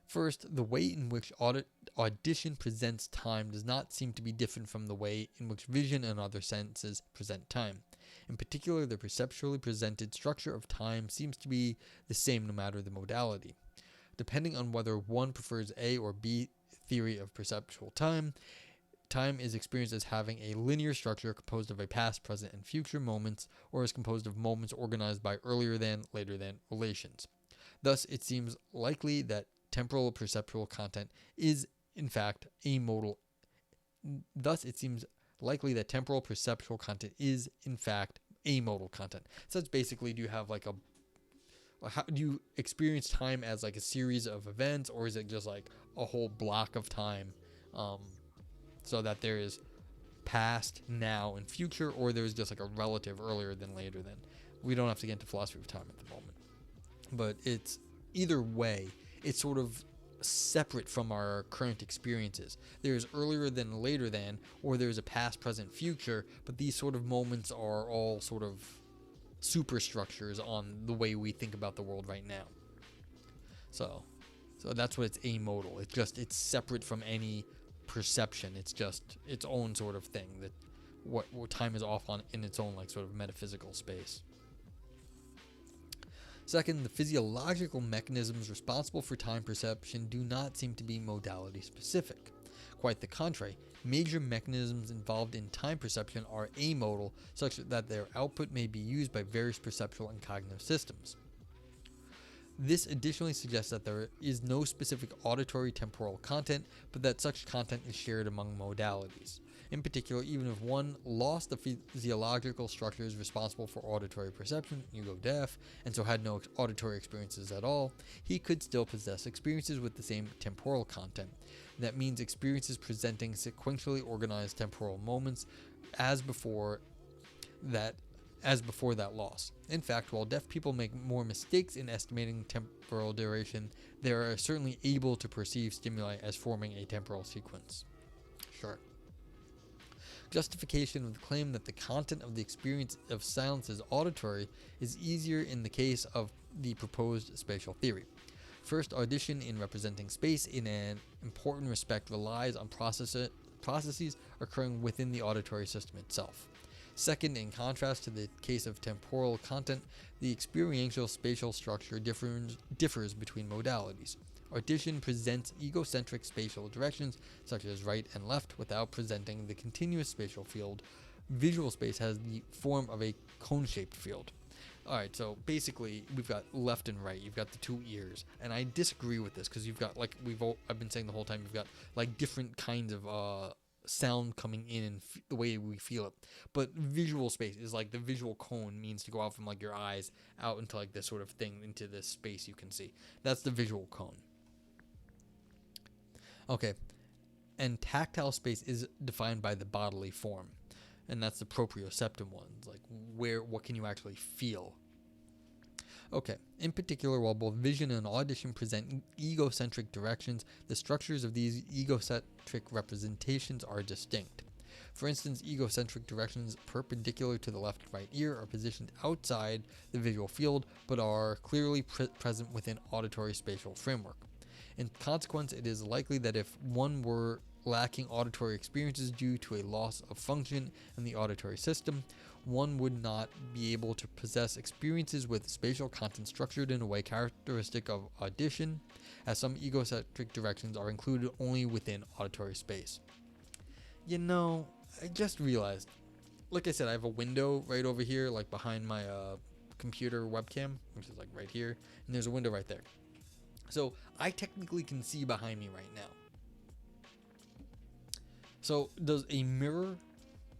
[SPEAKER 1] First, the way in which audition presents time does not seem to be different from the way in which vision and other senses present time. In particular, the perceptually presented structure of time seems to be the same no matter the modality. Depending on whether one prefers A or B theory of perceptual time, time is experienced as having a linear structure composed of a past, present, and future moments, or is composed of moments organized by earlier than, later than relations. Thus, it seems likely that temporal perceptual content is, in fact, amodal. Thus, it seems likely that temporal perceptual content is, in fact, amodal content. So it's basically, do you have like how do you experience time as like a series of events, or is it just like a whole block of time, so that there is past, now, and future, or there's just like a relative earlier than, later than. We don't have to get into philosophy of time at the moment, but it's either way. It's sort of separate from our current experiences. There's earlier than, later than, or there's a past, present, future, but these sort of moments are all sort of superstructures on the way we think about the world right now. So that's what it's amodal. It's separate from any perception. It's just its own sort of thing, that what time is off on in its own like sort of metaphysical space. Second, the physiological mechanisms responsible for time perception do not seem to be modality specific. Quite the contrary, major mechanisms involved in time perception are amodal, such that their output may be used by various perceptual and cognitive systems. This additionally suggests that there is no specific auditory temporal content, but that such content is shared among modalities. In particular, even if one lost the physiological structures responsible for auditory perception, you go deaf, and so had no auditory experiences at all, he could still possess experiences with the same temporal content. That means experiences presenting sequentially organized temporal moments as before that loss. In fact, while deaf people make more mistakes in estimating temporal duration, they are certainly able to perceive stimuli as forming a temporal sequence. Sure. Justification of the claim that the content of the experience of silence is auditory is easier in the case of the proposed spatial theory. First, audition in representing space in an important respect relies on processes occurring within the auditory system itself. Second, in contrast to the case of temporal content, the experiential spatial structure differs between modalities. Audition presents egocentric spatial directions, such as right and left, without presenting the continuous spatial field visual space has the form of a cone-shaped field. All right, so basically we've got left and right. You've got the two ears, and I disagree with this because you've got like I've been saying the whole time. You've got like different kinds of sound coming in and the way we feel it. But visual space is like the visual cone means to go out from like your eyes out into like this sort of thing into this space you can see. That's the visual cone. Okay, and tactile space is defined by the bodily form, and that's the proprioceptive ones, like what can you actually feel. Okay, in particular, while both vision and audition present egocentric directions, the structures of these egocentric representations are distinct. For instance, egocentric directions perpendicular to the left and right ear are positioned outside the visual field, but are clearly present within auditory spatial framework. In consequence, it is likely that if one were lacking auditory experiences due to a loss of function in the auditory system, one would not be able to possess experiences with spatial content structured in a way characteristic of audition, as some egocentric directions are included only within auditory space. You know, I just realized, like I said, I have a window right over here, like behind my computer webcam, which is like right here, and there's a window right there. So I technically can see behind me right now. So does a mirror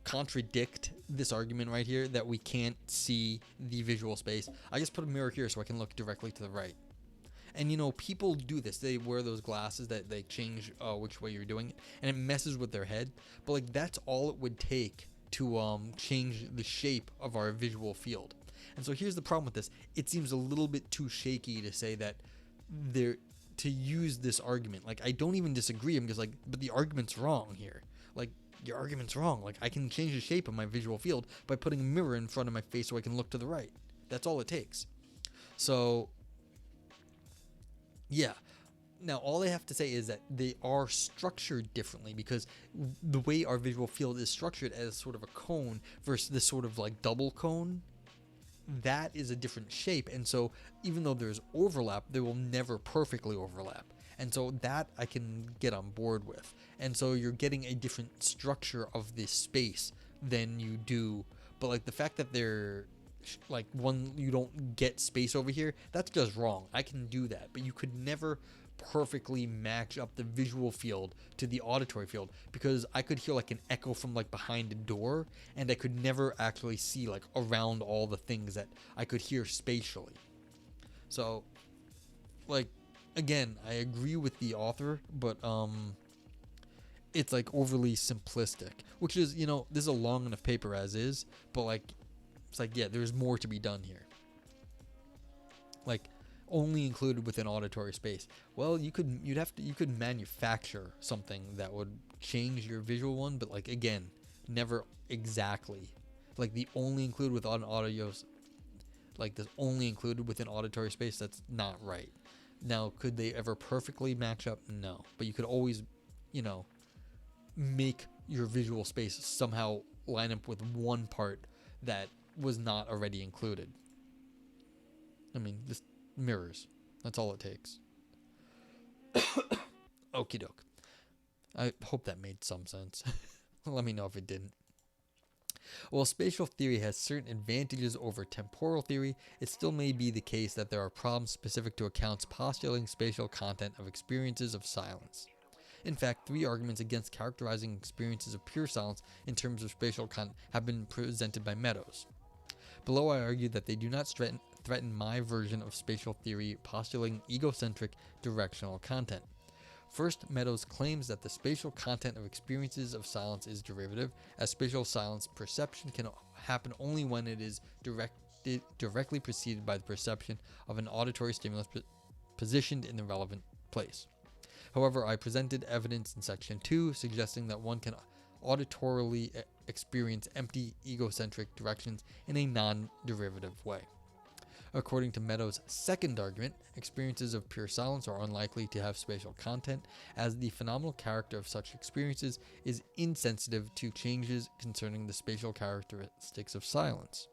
[SPEAKER 1] contradict this argument right here that we can't see the visual space? I just put a mirror here so I can look directly to the right. And you know, people do this. They wear those glasses that they change which way you're doing it, and it messes with their head. But like that's all it would take to change the shape of our visual field. And so here's the problem with this. It seems a little bit too shaky to say that to use this argument. Like I don't even disagree. I'm just like, but the argument's wrong here. Like your argument's wrong. Like I can change the shape of my visual field by putting a mirror in front of my face so I can look to the right. That's all it takes. So yeah. Now all I have to say is that they are structured differently because the way our visual field is structured as sort of a cone versus this sort of like double cone, that is a different shape. And so even though there's overlap, they will never perfectly overlap. And so that I can get on board with. And so you're getting a different structure of this space than you do. But like the fact that they're like one, you don't get space over here, that's just wrong. I can do that, but you could never perfectly match up the visual field to the auditory field because I could hear like an echo from like behind a door, and I could never actually see like around all the things that I could hear spatially. So like again, I agree with the author, but it's like overly simplistic, which is, you know, this is a long enough paper as is, but like it's like, yeah, there's more to be done here. Like only included within auditory space. Well, you could manufacture something that would change your visual one, but like again, never exactly. Like the only included within audio, like this only included within auditory space, that's not right. Now, could they ever perfectly match up? No. But you could always, you know, make your visual space somehow line up with one part that was not already included. I mean, just mirrors. That's all it takes. Okie doke. I hope that made some sense. Let me know if it didn't. While spatial theory has certain advantages over temporal theory, it still may be the case that there are problems specific to accounts postulating spatial content of experiences of silence. In fact, 3 arguments against characterizing experiences of pure silence in terms of spatial content have been presented by Meadows. Below, I argue that they do not threaten my version of spatial theory postulating egocentric directional content. First, Meadows claims that the spatial content of experiences of silence is derivative, as spatial silence perception can happen only when it is directly preceded by the perception of an auditory stimulus positioned in the relevant place. However, I presented evidence in section 2 suggesting that one can auditorily experience empty egocentric directions in a non-derivative way. According to Meadows' second argument, experiences of pure silence are unlikely to have spatial content, as the phenomenal character of such experiences is insensitive to changes concerning the spatial characteristics of silence.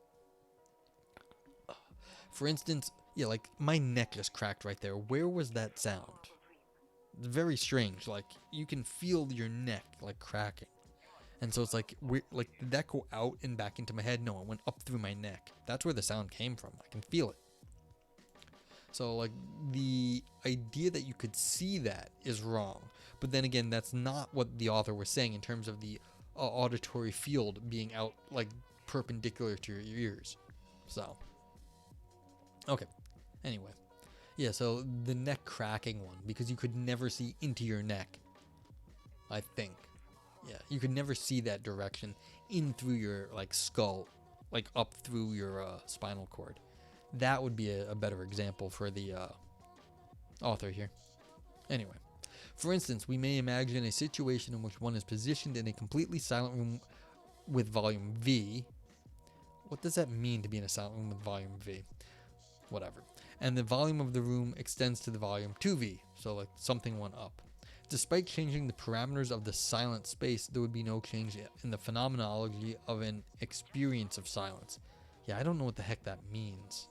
[SPEAKER 1] For instance, yeah, like my neck just cracked right there. Where was that sound? It's very strange. Like you can feel your neck like cracking. And so it's like, did that go out and back into my head? No, it went up through my neck. That's where the sound came from. I can feel it. So like the idea that you could see that is wrong. But then again, that's not what the author was saying in terms of the auditory field being out like perpendicular to your ears. So, okay. Anyway. Yeah, so the neck cracking one, because you could never see into your neck. I think. Yeah, you could never see that direction in through your like skull, like up through your spinal cord. That would be a better example for the author here. Anyway, for instance, we may imagine a situation in which one is positioned in a completely silent room with volume V. What does that mean to be in a silent room with volume V? Whatever. And the volume of the room extends to the volume 2V, so like something went up. Despite changing the parameters of the silent space, there would be no change in the phenomenology of an experience of silence. Yeah, I don't know what the heck that means.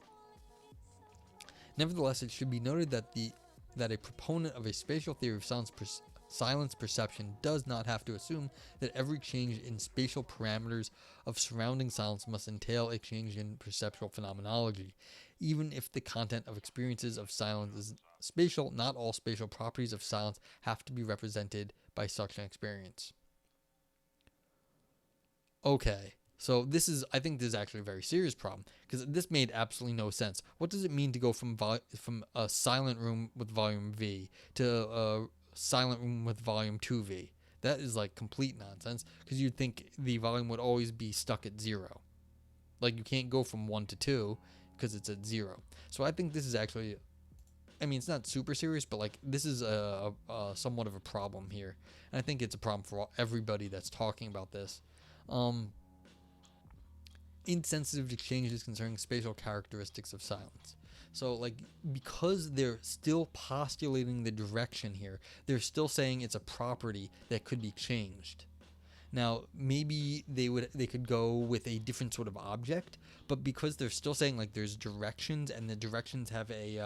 [SPEAKER 1] Nevertheless, it should be noted that a proponent of a spatial theory of silence perception does not have to assume that every change in spatial parameters of surrounding silence must entail a change in perceptual phenomenology. Even if the content of experiences of silence is spatial, not all spatial properties of silence have to be represented by such an experience. Okay, so I think this is actually a very serious problem, because this made absolutely no sense. What does it mean to go from a silent room with volume V to a silent room with volume 2V? That is like complete nonsense, because you'd think the volume would always be stuck at 0. Like you can't go from 1 to 2 because it's at 0. So I think this is actually, I mean, it's not super serious, but like this is a somewhat of a problem here. And I think it's a problem for everybody that's talking about this. Insensitive to changes concerning spatial characteristics of silence. So like, because they're still postulating the direction here, they're still saying it's a property that could be changed. Now, maybe they could go with a different sort of object, but because they're still saying like there's directions, and the directions have a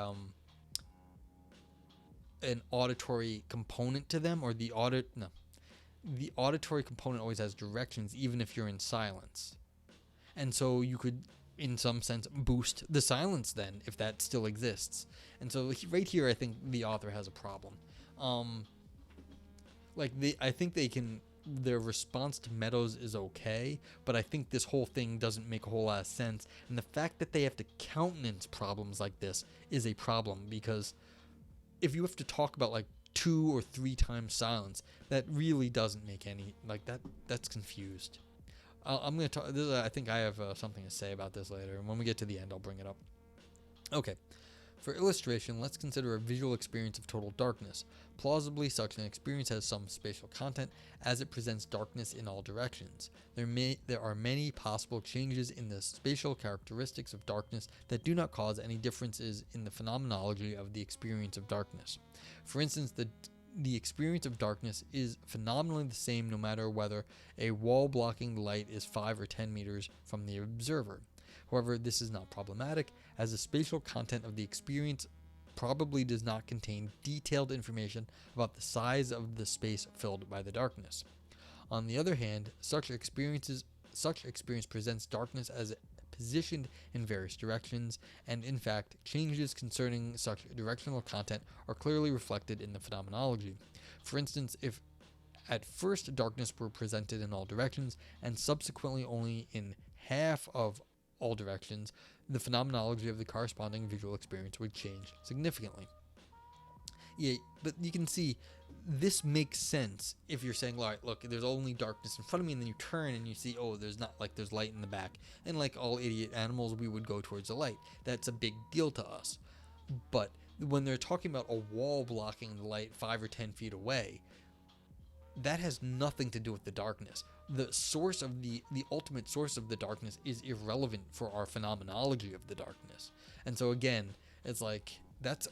[SPEAKER 1] an auditory component to them, or the auditory component always has directions, even if you're in silence. And so you could, in some sense, boost the silence then, if that still exists. And so right here, I think the author has a problem. I think they can. Their response to Meadows is okay, but I think this whole thing doesn't make a whole lot of sense. And the fact that they have to countenance problems like this is a problem, because if you have to talk about like 2 or 3 times silence, that really doesn't make any, like that's confused. I'm going to talk, I think I have something to say about this later, and when we get to the end, I'll bring it up. Okay. For illustration, let's consider a visual experience of total darkness. Plausibly, such an experience has some spatial content, as it presents darkness in all directions. There are many possible changes in the spatial characteristics of darkness that do not cause any differences in the phenomenology of the experience of darkness. For instance, the experience of darkness is phenomenally the same no matter whether a wall blocking the light is 5 or 10 meters from the observer. However, this is not problematic, as the spatial content of the experience probably does not contain detailed information about the size of the space filled by the darkness. On the other hand, such experience presents darkness as positioned in various directions, and in fact, changes concerning such directional content are clearly reflected in the phenomenology. For instance, if at first darkness were presented in all directions, and subsequently only in half of all directions, the phenomenology of the corresponding visual experience would change significantly. Yeah, but you can see this makes sense if you're saying, all right, look, there's only darkness in front of me, and then you turn and you see, oh, there's light in the back. And like all idiot animals, we would go towards the light. That's a big deal to us. But when they're talking about a wall blocking the light 5 or 10 feet away, that has nothing to do with the darkness. The ultimate source of the darkness is irrelevant for our phenomenology of the darkness. And so again, it's like, that's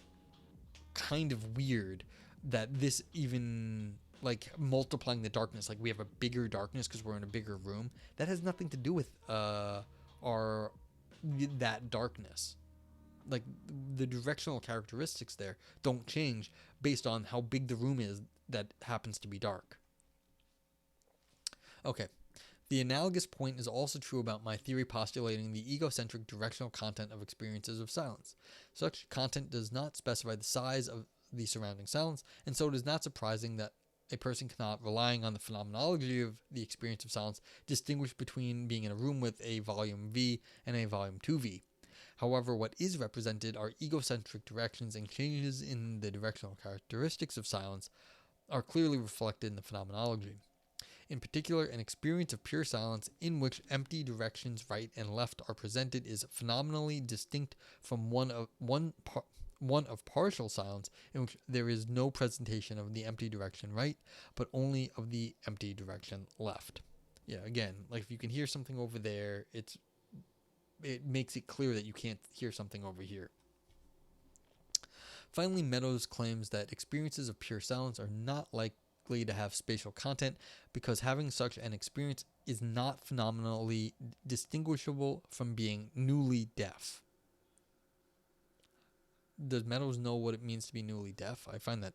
[SPEAKER 1] kind of weird that this even, like, multiplying the darkness, like we have a bigger darkness because we're in a bigger room, that has nothing to do with that darkness. Like, the directional characteristics there don't change based on how big the room is that happens to be dark. Okay. The analogous point is also true about my theory postulating the egocentric directional content of experiences of silence. Such content does not specify the size of the surrounding silence, and so it is not surprising that a person cannot, relying on the phenomenology of the experience of silence, distinguish between being in a room with a volume V and a volume 2V. However, what is represented are egocentric directions, and changes in the directional characteristics of silence are clearly reflected in the phenomenology. In particular, an experience of pure silence in which empty directions right and left are presented is phenomenally distinct from one of partial silence in which there is no presentation of the empty direction right, but only of the empty direction left. Yeah, again, like if you can hear something over there, it makes it clear that you can't hear something over here. Finally, Meadows claims that experiences of pure silence are not likely to have spatial content because having such an experience is not phenomenally distinguishable from being newly deaf. Does Meadows know what it means to be newly deaf? I find that,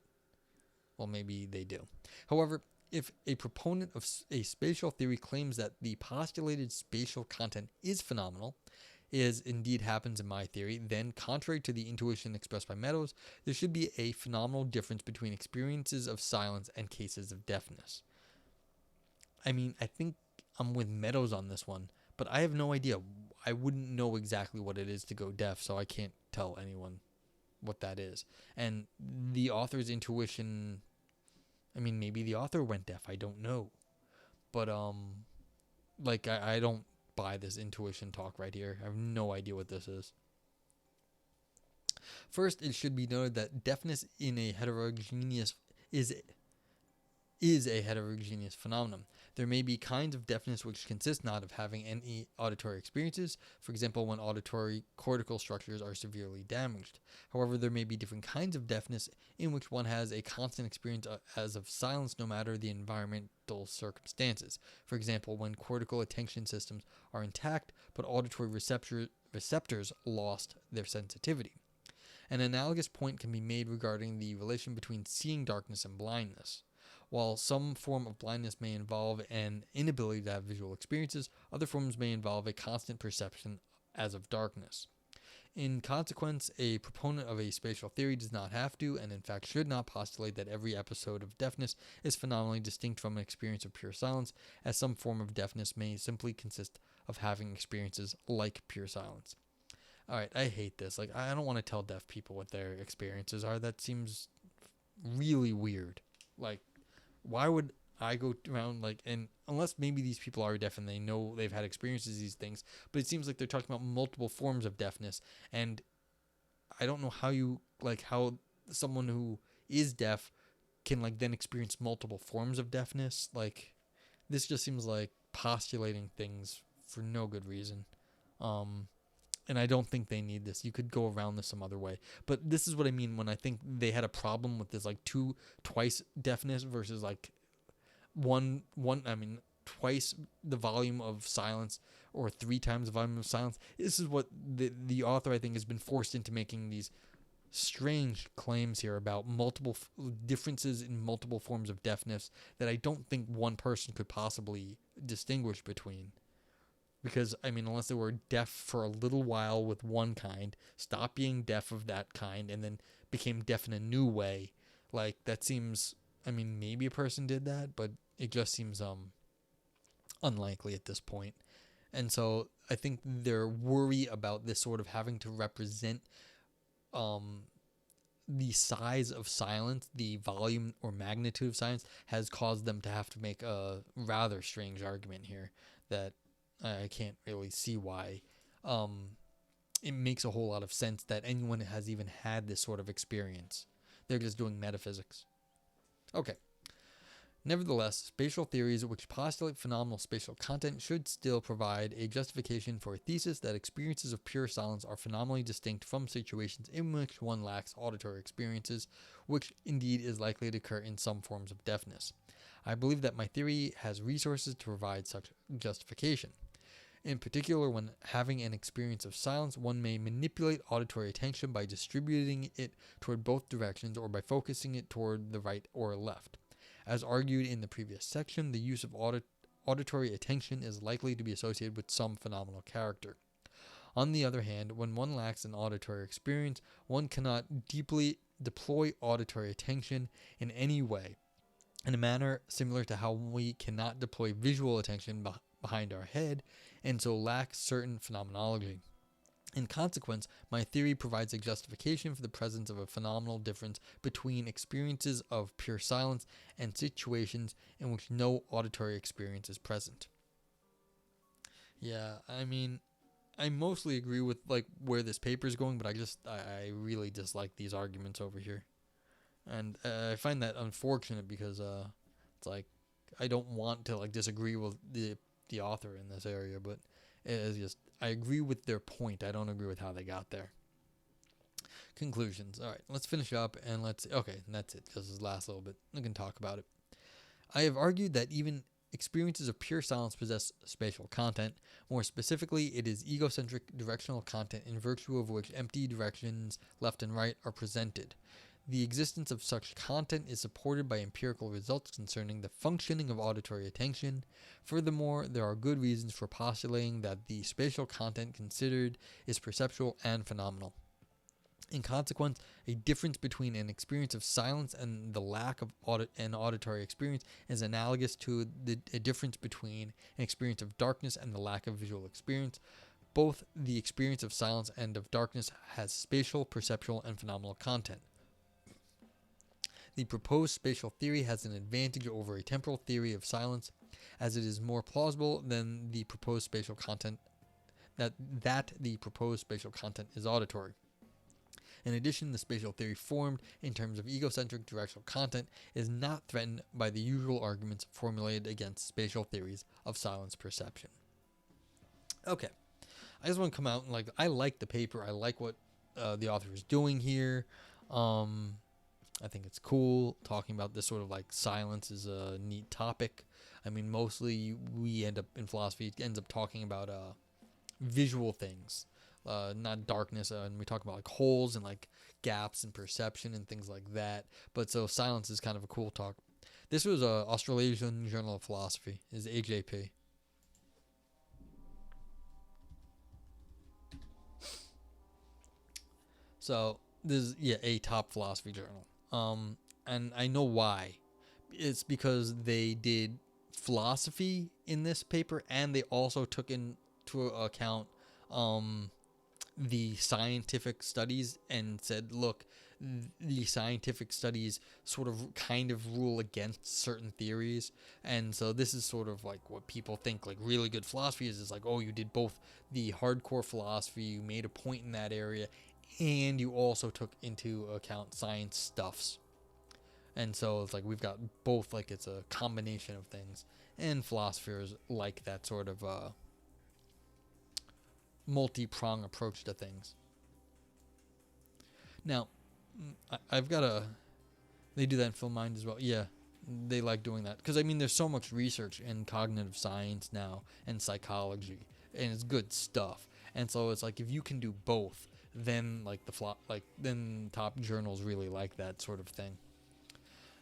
[SPEAKER 1] well, maybe they do. However, if a proponent of a spatial theory claims that the postulated spatial content is phenomenal, as indeed happens in my theory, then, contrary to the intuition expressed by Meadows, there should be a phenomenal difference between experiences of silence and cases of deafness. I mean, I think I'm with Meadows on this one, but I have no idea. I wouldn't know exactly what it is to go deaf, so I can't tell anyone what that is. And the author's intuition, I mean, maybe the author went deaf, I don't know. But, I don't buy this intuition talk right here. I have no idea what this is. First, it should be noted that deafness in a heterogeneous is a heterogeneous phenomenon. There may be kinds of deafness which consist not of having any auditory experiences, for example, when auditory cortical structures are severely damaged. However, there may be different kinds of deafness in which one has a constant experience as of silence no matter the environmental circumstances. For example, when cortical attention systems are intact but auditory receptors lost their sensitivity. An analogous point can be made regarding the relation between seeing darkness and blindness. While some form of blindness may involve an inability to have visual experiences, other forms may involve a constant perception as of darkness. In consequence, a proponent of a spatial theory does not have to, and in fact should not, postulate that every episode of deafness is phenomenally distinct from an experience of pure silence, as some form of deafness may simply consist of having experiences like pure silence. Alright, I hate this. I don't want to tell deaf people what their experiences are. That seems really weird. Why would I go around and unless maybe these people are deaf and they know they've had experiences these things, but it seems like they're talking about multiple forms of deafness, and I don't know how someone who is deaf can then experience multiple forms of deafness. This just seems like postulating things for no good reason. And I don't think they need this. You could go around this some other way. But this is what I mean when I think they had a problem with this twice deafness versus twice the volume of silence or 3 times the volume of silence. This is what the author, I think, has been forced into making these strange claims here about multiple differences in multiple forms of deafness that I don't think one person could possibly distinguish between. Because, unless they were deaf for a little while with one kind, stopped being deaf of that kind, and then became deaf in a new way, that seems, maybe a person did that, but it just seems unlikely at this point. And so I think their worry about this sort of having to represent the size of silence, the volume or magnitude of silence, has caused them to have to make a rather strange argument here that I can't really see why. It makes a whole lot of sense that anyone has even had this sort of experience. They're just doing metaphysics. Okay. Nevertheless, spatial theories which postulate phenomenal spatial content should still provide a justification for a thesis that experiences of pure silence are phenomenally distinct from situations in which one lacks auditory experiences, which indeed is likely to occur in some forms of deafness. I believe that my theory has resources to provide such justification. In particular, when having an experience of silence, one may manipulate auditory attention by distributing it toward both directions or by focusing it toward the right or left. As argued in the previous section, the use of auditory attention is likely to be associated with some phenomenal character. On the other hand, when one lacks an auditory experience, one cannot deeply deploy auditory attention in any way, in a manner similar to how we cannot deploy visual attention behind our head, and so lack certain phenomenology. In consequence, my theory provides a justification for the presence of a phenomenal difference between experiences of pure silence and situations in which no auditory experience is present. Yeah, I mean, I mostly agree with like where this paper is going, but I really dislike these arguments over here, and I find that unfortunate because it's like I don't want to like disagree with the author in this area, but it's just I agree with their point. I don't agree with how they got there. Conclusions. All right, let's finish up and that's it. This is the last little bit. We can talk about it. I have argued that even experiences of pure silence possess spatial content. More specifically, it is egocentric directional content in virtue of which empty directions left and right are presented. The existence of such content is supported by empirical results concerning the functioning of auditory attention. Furthermore, there are good reasons for postulating that the spatial content considered is perceptual and phenomenal. In consequence, a difference between an experience of silence and the lack of an auditory experience is analogous to a difference between an experience of darkness and the lack of visual experience. Both the experience of silence and of darkness has spatial, perceptual, and phenomenal content. The proposed spatial theory has an advantage over a temporal theory of silence, as it is more plausible than the proposed spatial content that the proposed spatial content is auditory. In addition, the spatial theory formed in terms of egocentric directional content is not threatened by the usual arguments formulated against spatial theories of silence perception. Okay, I just want to come out and I like the paper. I like what the author is doing here. I think it's cool talking about this sort of silence is a neat topic. I mean, mostly we end up in philosophy, it ends up talking about visual things. Not darkness, and we talk about holes and gaps in perception and things like that. But so silence is kind of a cool talk. This was Australasian Journal of Philosophy, is AJP. So this is a top philosophy journal. And I know why. It's because they did philosophy in this paper, and they also took into account the scientific studies and said, look, the scientific studies sort of kind of rule against certain theories. And so this is sort of what people think really good philosophy is oh, you did both the hardcore philosophy, you made a point in that area, and you also took into account science stuffs. And so it's we've got both, it's a combination of things. And philosophers like that sort of multi-prong approach to things. Now, I've got they do that in PhilMind as well. Yeah, they like doing that. Because, I mean, there's so much research in cognitive science now and psychology. And it's good stuff. And so it's if you can do both, then then top journals really like that sort of thing.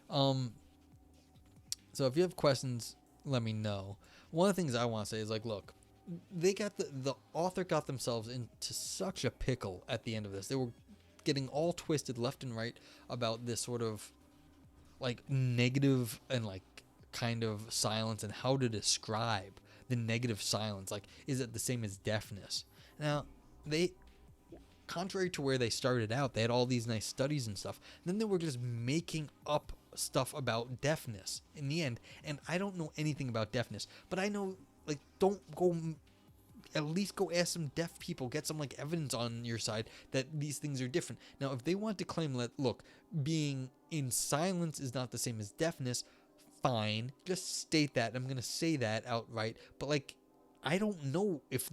[SPEAKER 1] So if you have questions, let me know. One of the things I want to say is look, they got the author got themselves into such a pickle at the end of this. They were getting all twisted left and right about this sort of negative and kind of silence and how to describe the negative silence. Is it the same as deafness? Now, contrary to where they started out, they had all these nice studies and stuff. Then they were just making up stuff about deafness in the end. And I don't know anything about deafness, but I know, don't go, at least go ask some deaf people, get some evidence on your side that these things are different. Now, if they want to claim that, look, being in silence is not the same as deafness, fine, just state that. I'm going to say that outright, but I don't know if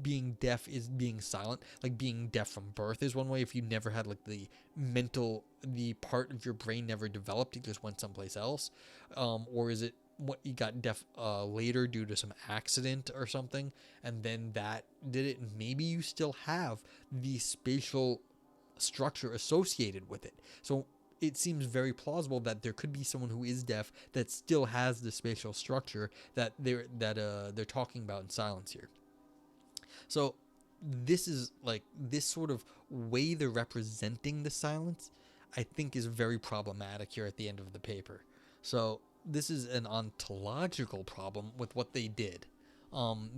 [SPEAKER 1] being deaf is being silent. Being deaf from birth is one way. If you never had the part of your brain never developed, it just went someplace else. Or is it what you got deaf later due to some accident or something, and then that did it? Maybe you still have the spatial structure associated with it. So it seems very plausible that there could be someone who is deaf that still has the spatial structure that they're talking about in silence here. So this is like this sort of way they're representing the silence, I think, is very problematic here at the end of the paper. So this is an ontological problem with what they did.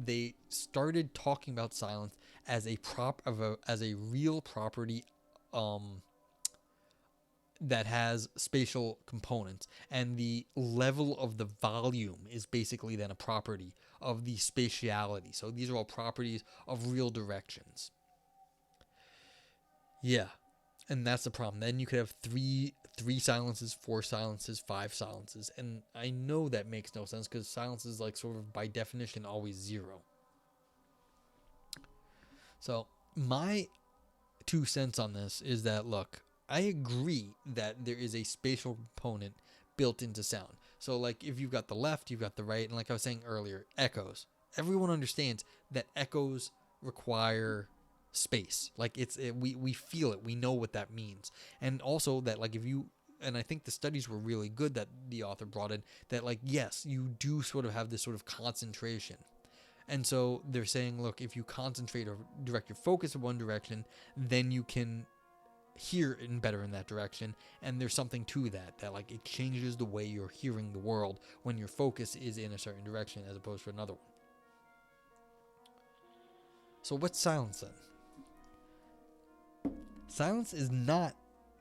[SPEAKER 1] They started talking about silence as as a real property that has spatial components, and the level of the volume is basically then a property of the spatiality. So these are all properties of real directions. Yeah, and that's the problem. Then you could have three silences, four silences, five silences, and I know that makes no sense because silence is like sort of by definition always zero. So my 2 cents on this is that, look, I agree that there is a spatial component built into sound. So like if you've got the left, you've got the right, and like I was saying earlier, echoes. Everyone understands that echoes require space. Like we feel it. We know what that means. And also that like if you, and I think the studies were really good that the author brought in, that like yes, you do sort of have this sort of concentration. And so they're saying, look, if you concentrate or direct your focus in one direction, then you can hear in better in that direction. And there's something to that like it changes the way you're hearing the world when your focus is in a certain direction as opposed to another one. So what's silence then? Silence is not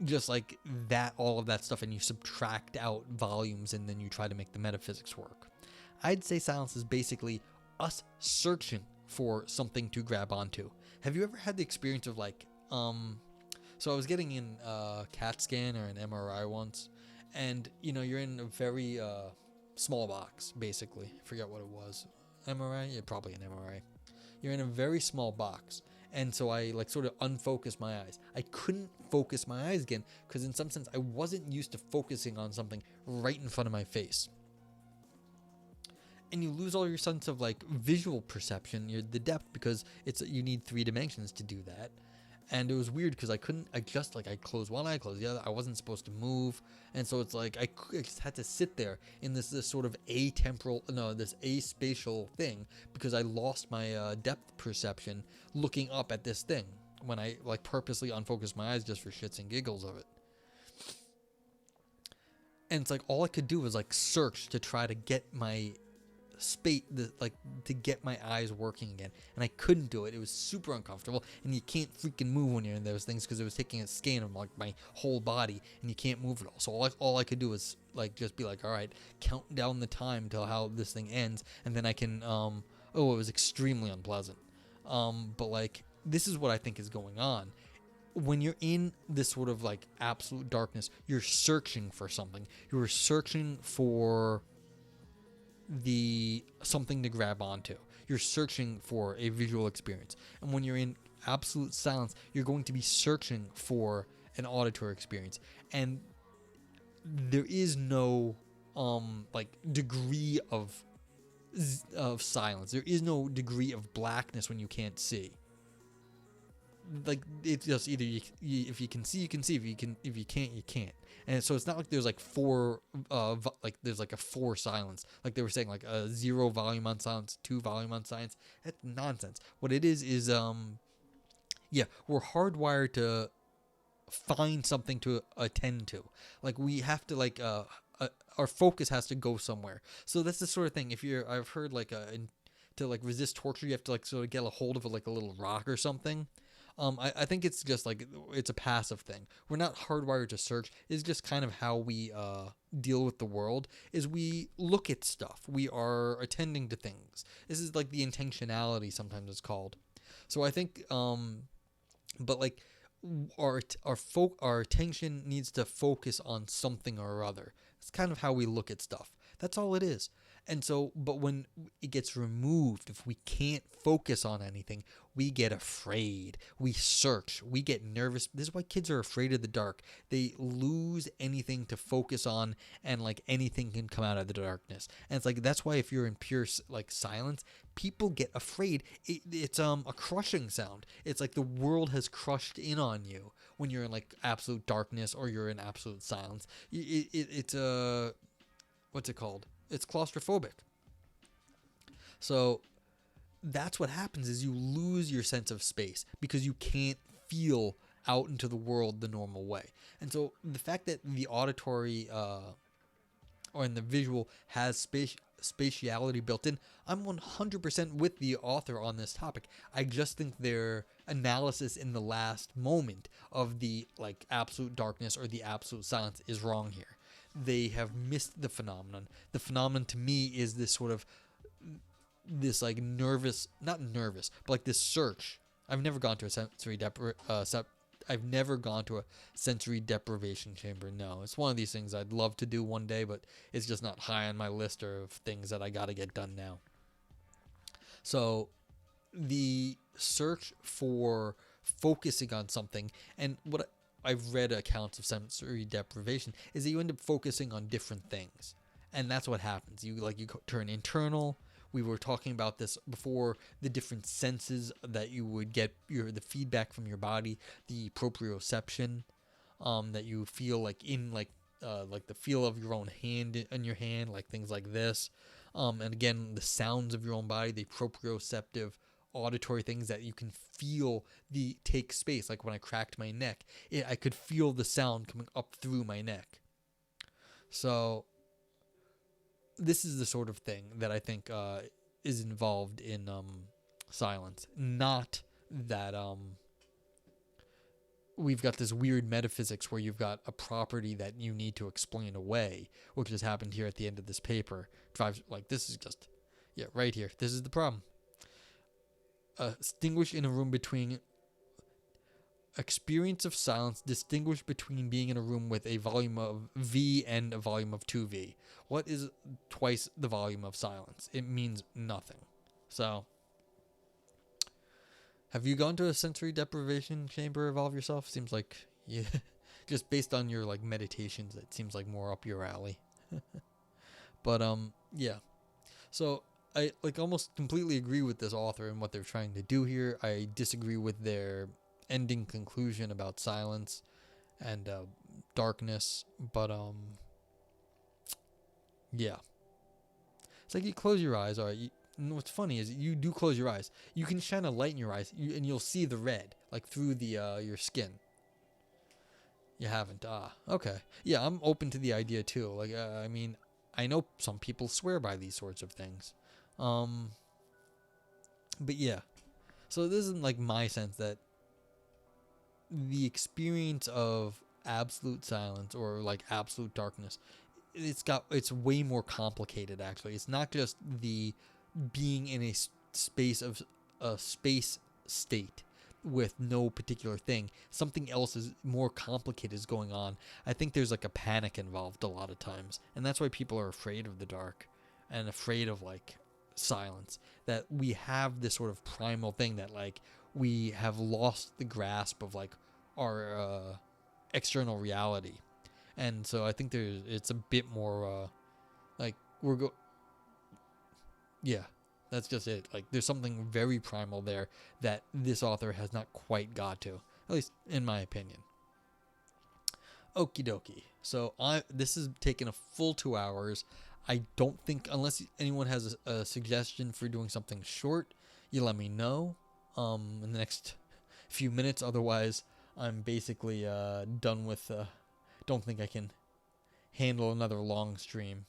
[SPEAKER 1] just like that, all of that stuff, and you subtract out volumes and then you try to make the metaphysics work. I'd say silence is basically us searching for something to grab onto. Have you ever had the experience of like, so I was getting in a CAT scan or an MRI once, and you know, you're in a very small box, basically. I forget what it was. MRI? Yeah, probably an MRI. You're in a very small box. And so I like sort of unfocused my eyes. I couldn't focus my eyes again because in some sense I wasn't used to focusing on something right in front of my face. And you lose all your sense of like visual perception, the depth, because you need 3 dimensions to do that. And it was weird because I couldn't adjust. Like I closed one eye, closed the other. I wasn't supposed to move, and so it's like I just had to sit there in this sort of this aspatial thing because I lost my depth perception looking up at this thing when I like purposely unfocused my eyes just for shits and giggles of it. And it's like all I could do was like search to try to get my to get my eyes working again, and I couldn't do it. It was super uncomfortable, and you can't freaking move when you're in those things because it was taking a scan of like my whole body, and you can't move at all. So all I could do was like just be like, all right, count down the time till how this thing ends, and then I can it was extremely unpleasant. But like this is what I think is going on. When you're in this sort of like absolute darkness, you're searching for something. You're searching for something to grab onto. You're searching for a visual experience. And when you're in absolute silence, you're going to be searching for an auditory experience. And there is no like degree of silence. There is no degree of blackness when you can't see. Like it's just either if you can see, you can see. If you can't, you can't. And so it's not like there's like there's like a 4 silence, like they were saying, like a 0 volume on silence, 2 volume on silence. That's nonsense. What it is we're hardwired to find something to attend to. Like we have to like our focus has to go somewhere. So that's the sort of thing. I've heard like to like resist torture, you have to like sort of get a hold of like a little rock or something. I think it's just like it's a passive thing. We're not hardwired to search. It's just kind of how we deal with the world. Is we look at stuff. We are attending to things. This is like the intentionality sometimes it's called. So I think, but like our attention needs to focus on something or other. It's kind of how we look at stuff. That's all it is. And so, but when it gets removed, if we can't focus on anything, we get afraid. We search. We get nervous. This is why kids are afraid of the dark. They lose anything to focus on, and like anything can come out of the darkness. And it's like that's why if you're in pure like silence, people get afraid. It's a crushing sound. It's like the world has crushed in on you when you're in like absolute darkness or you're in absolute silence. It's a what's it called? It's claustrophobic. So that's what happens is you lose your sense of space because you can't feel out into the world the normal way. And so the fact that the auditory or in the visual has spatiality built in, I'm 100% with the author on this topic. I just think their analysis in the last moment of the like absolute darkness or the absolute silence is wrong here. They have missed the phenomenon. The phenomenon to me is this sort of this like not nervous, but like this search. I've never gone to a I've never gone to a sensory deprivation chamber. No, it's one of these things I'd love to do one day, but it's just not high on my list of things that I got to get done now. So the search for focusing on something, and what I've read accounts of sensory deprivation is that you end up focusing on different things, and that's what happens. You turn internal. We were talking about this before, the different senses that you would get, the feedback from your body, the proprioception that you feel like in like the feel of your own hand in your hand, like things like this. And again, the sounds of your own body, the proprioceptive auditory things that you can feel the take space. Like when I cracked my neck, I could feel the sound coming up through my neck. So this is the sort of thing that I think is involved in silence. Not that we've got this weird metaphysics where you've got a property that you need to explain away, which has happened here at the end of this paper. Drives like this is just, right here. This is the problem. Distinguish in a room between experience of silence, distinguish between being in a room with a volume of V and a volume of 2V. What is twice the volume of silence? It means nothing. So, have you gone to a sensory deprivation chamber evolve yourself? Seems like, yeah, just based on your like meditations, it seems like more up your alley. But yeah. So I like almost completely agree with this author and what they're trying to do here. I disagree with their ending conclusion about silence and darkness, but yeah, it's like you close your eyes. All right, and what's funny is you do close your eyes. You can shine a light in your eyes, and you'll see the red like through the your skin. You haven't? Okay. Yeah, I'm open to the idea too. Like, I mean, I know some people swear by these sorts of things, but yeah. So this isn't like my sense that the experience of absolute silence or like absolute darkness, it's way more complicated. Actually, it's not just the being in a space of a space state with no particular thing. Something else is more complicated is going on. I think there's like a panic involved a lot of times, and that's why people are afraid of the dark and afraid of like silence. That we have this sort of primal thing that like we have lost the grasp of like our external reality, and so I think it's a bit more like yeah, that's just it. Like there's something very primal there that this author has not quite got to, at least in my opinion. Okie dokie. So this has taken a full 2 hours. I don't think, unless anyone has a suggestion for doing something short, you let me know in the next few minutes. Otherwise, I'm basically done with. Don't think I can handle another long stream.